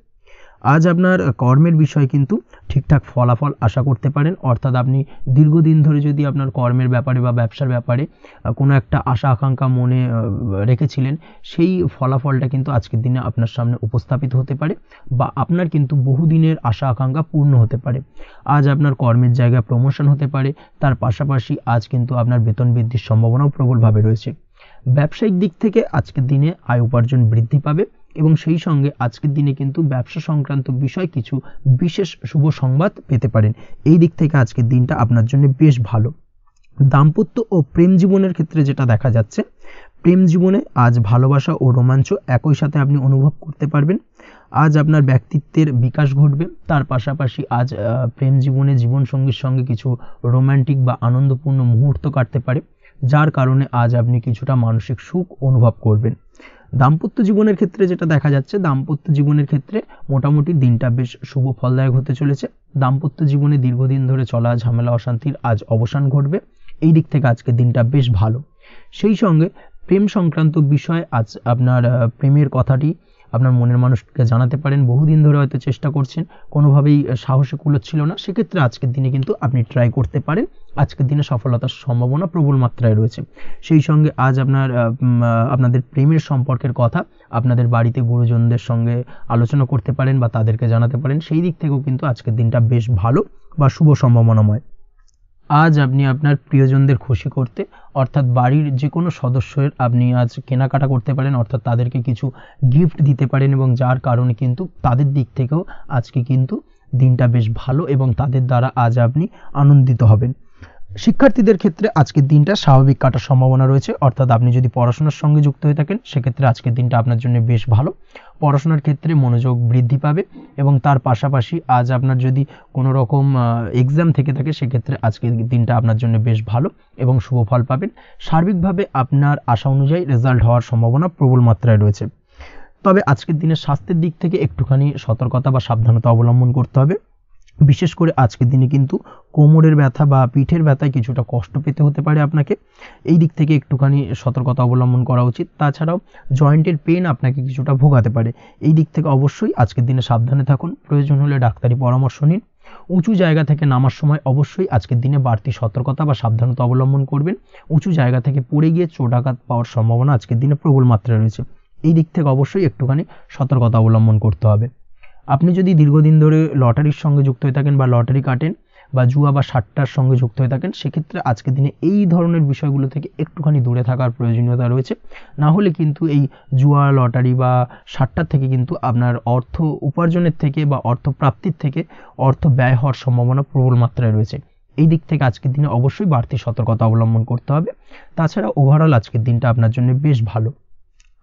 আজ আপনার কর্মের বিষয়ে কিন্তু ঠিকঠাক ফলাফল আশা করতে পারেন, অর্থাৎ আপনি দীর্ঘদিন ধরে যদি আপনার কর্মের ব্যাপারে বা ব্যবসার ব্যাপারে কোনো একটা আশা আকাঙ্ক্ষা মনে রেখেছিলেন, সেই ফলাফলটা কিন্তু আজকের দিনে আপনার সামনে উপস্থাপিত হতে পারে, বা আপনার কিন্তু বহুদিনের আশা আকাঙ্ক্ষা পূর্ণ হতে পারে। আজ আপনার কর্মের জায়গায় প্রমোশন হতে পারে। তার পাশাপাশি আজ কিন্তু আপনার বেতন বৃদ্ধির সম্ভাবনাও প্রবলভাবে রয়েছে। ব্যবসায়িক দিক থেকে আজকের দিনে আয় উপার্জন বৃদ্ধি পাবে এবং সেই সঙ্গে আজকের দিনে কিন্তু ব্যবসা সংক্রান্ত বিষয় কিছু বিশেষ শুভ সংবাদ পেতে পারেন। এই দিক থেকে আজকের দিনটা আপনার জন্য বেশ ভালো। দাম্পত্য ও প্রেম জীবনের ক্ষেত্রে যেটা দেখা যাচ্ছে, প্রেম জীবনে আজ ভালোবাসা ও রোমাঞ্চ একই সাথে আপনি অনুভব করতে পারবেন। আজ আপনার ব্যক্তিত্বের বিকাশ ঘটবে। তার পাশাপাশি আজ প্রেম জীবনে জীবনসঙ্গীর সঙ্গে কিছু রোমান্টিক বা আনন্দপূর্ণ মুহূর্ত কাটতে পারে, যার কারণে আজ আপনি কিছুটা মানসিক সুখ অনুভব করবেন। দাম্পত্য জীবনের ক্ষেত্রে যেটা দেখা যাচ্ছে, দাম্পত্য জীবনের ক্ষেত্রে মোটামুটি দিনটা বেশ শুভ ফলদায়ক হতে চলেছে। দাম্পত্য জীবনে দীর্ঘদিন ধরে চলা ঝামেলা অশান্তির আজ অবসান ঘটবে। এই দিক থেকে আজকের দিনটা বেশ ভালো। সেই সঙ্গে প্রেম সংক্রান্ত বিষয় আজ আপনার প্রেমের কথাটি আপনার মনের মানুষকে জানাতে পারেন। বহুদিন ধরে হয়তো চেষ্টা করছেন, কোনোভাবেই সাহসে কুলোচ্ছিল না, সেক্ষেত্রে আজকের দিনে কিন্তু আপনি ট্রাই করতে পারেন। আজকের দিনে সফলতার সম্ভাবনা প্রবল মাত্রায় রয়েছে। সেই সঙ্গে আজ আপনাদের প্রেমের সম্পর্কের কথা আপনাদের বাড়িতে গুরুজনদের সঙ্গে আলোচনা করতে পারেন বা তাদেরকে জানাতে পারেন। সেই দিক থেকেও কিন্তু আজকের দিনটা বেশ ভালো বা শুভ সম্ভাবনাময়। আজ আপনি আপনার প্রিয়জনদের খুশি করতে, অর্থাৎ বাড়ির যে কোনো সদস্যের আপনি আজ কেনাকাটা করতে পারেন, অর্থাৎ তাদেরকে কিছু গিফট দিতে পারেন, এবং যার কারণে কিন্তু তাদের দিক থেকেও আজকে কিন্তু দিনটা বেশ ভালো এবং তাদের দ্বারা আজ আপনি আনন্দিত হবেন। শিক্ষার্থীদের ক্ষেত্রে আজকের দিনটা স্বাভাবিক কাটার সম্ভাবনা রয়েছে, অর্থাৎ আপনি যদি পড়াশোনার সঙ্গে যুক্ত হয়ে থাকেন সেক্ষেত্রে আজকের দিনটা আপনার জন্য বেশ ভালো। পড়াশোনার ক্ষেত্রে মনোযোগ বৃদ্ধি পাবে এবং তার পাশাপাশি আজ আপনার যদি কোনো রকম এক্সাম থেকে থাকে সেক্ষেত্রে আজকের দিনটা আপনার জন্য বেশ ভালো এবং শুভ ফল পাবেন। সার্বিকভাবে আপনার আশা অনুযায়ী রেজাল্ট হওয়ার সম্ভাবনা প্রবল মাত্রায় রয়েছে। তবে আজকের দিনে স্বাস্থ্যের দিক থেকে একটুখানি সতর্কতা বা সাবধানতা অবলম্বন করতে হবে। বিশেষ করে আজকের দিনে কিন্তু কোমরের ব্যথা বা পিঠের ব্যথায় কিছুটা কষ্ট পেতে হতে পারে আপনাকে, এই দিক থেকে একটুখানি সতর্কতা অবলম্বন করা উচিত। তাছাড়াও জয়েন্টের পেন আপনাকে কিছুটা ভোগাতে পারে, এই দিক থেকে অবশ্যই আজকের দিনে সাবধানে থাকুন, প্রয়োজন হলে ডাক্তারি পরামর্শ নিন। উঁচু জায়গা থেকে নামার সময় অবশ্যই আজকের দিনে বাড়তি সতর্কতা বা সাবধানতা অবলম্বন করবেন। উঁচু জায়গা থেকে পড়ে গিয়ে চোটাঘাত পাওয়ার সম্ভাবনা আজকের দিনে প্রবল মাত্রায় রয়েছে, এই দিক থেকে অবশ্যই একটুখানি সতর্কতা অবলম্বন করতে হবে। আপনি যদি দীর্ঘদিন ধরে লটারির সঙ্গে যুক্ত হয়ে থাকেন বা লটারি কাটেন বা জুয়া বা সাট্টার সঙ্গে যুক্ত হয়ে থাকেন সেক্ষেত্রে আজকের দিনে এই ধরনের বিষয়গুলো থেকে একটুখানি দূরে থাকার প্রয়োজনীয়তা রয়েছে। না হলে কিন্তু এই জুয়া, লটারি বা সাট্টার থেকে কিন্তু আপনার অর্থ উপার্জনের থেকে বা অর্থ প্রাপ্তির থেকে অর্থ ব্যয় হওয়ার সম্ভাবনা প্রবল মাত্রায় রয়েছে, এই দিক থেকে আজকের দিনে অবশ্যই বাড়তি সতর্কতা অবলম্বন করতে হবে। তাছাড়া ওভারঅল আজকের দিনটা আপনার জন্য বেশ ভালো।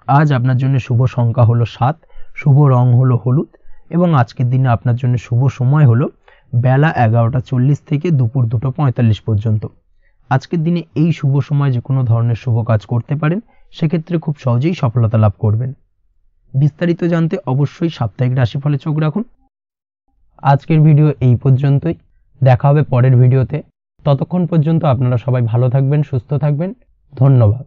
আজ আপনার জন্য শুভ সংখ্যা হলো 7, শুভ রং হলো হলুদ এবং আজকের দিনে আপনার জন্য শুভ সময় হলো বেলা 11:40 থেকে দুপুর 2:45 পর্যন্ত। আজকের দিনে এই শুভ সময় যে কোনো ধরনের শুভ কাজ করতে পারেন, সেক্ষেত্রে খুব সহজেই সফলতা লাভ করবেন। বিস্তারিত জানতে অবশ্যই সাপ্তাহিক রাশিফলে চোখ রাখুন। আজকের ভিডিও এই পর্যন্তই, দেখা হবে পরের ভিডিওতে। ততক্ষণ পর্যন্ত আপনারা সবাই ভালো থাকবেন, সুস্থ থাকবেন। ধন্যবাদ।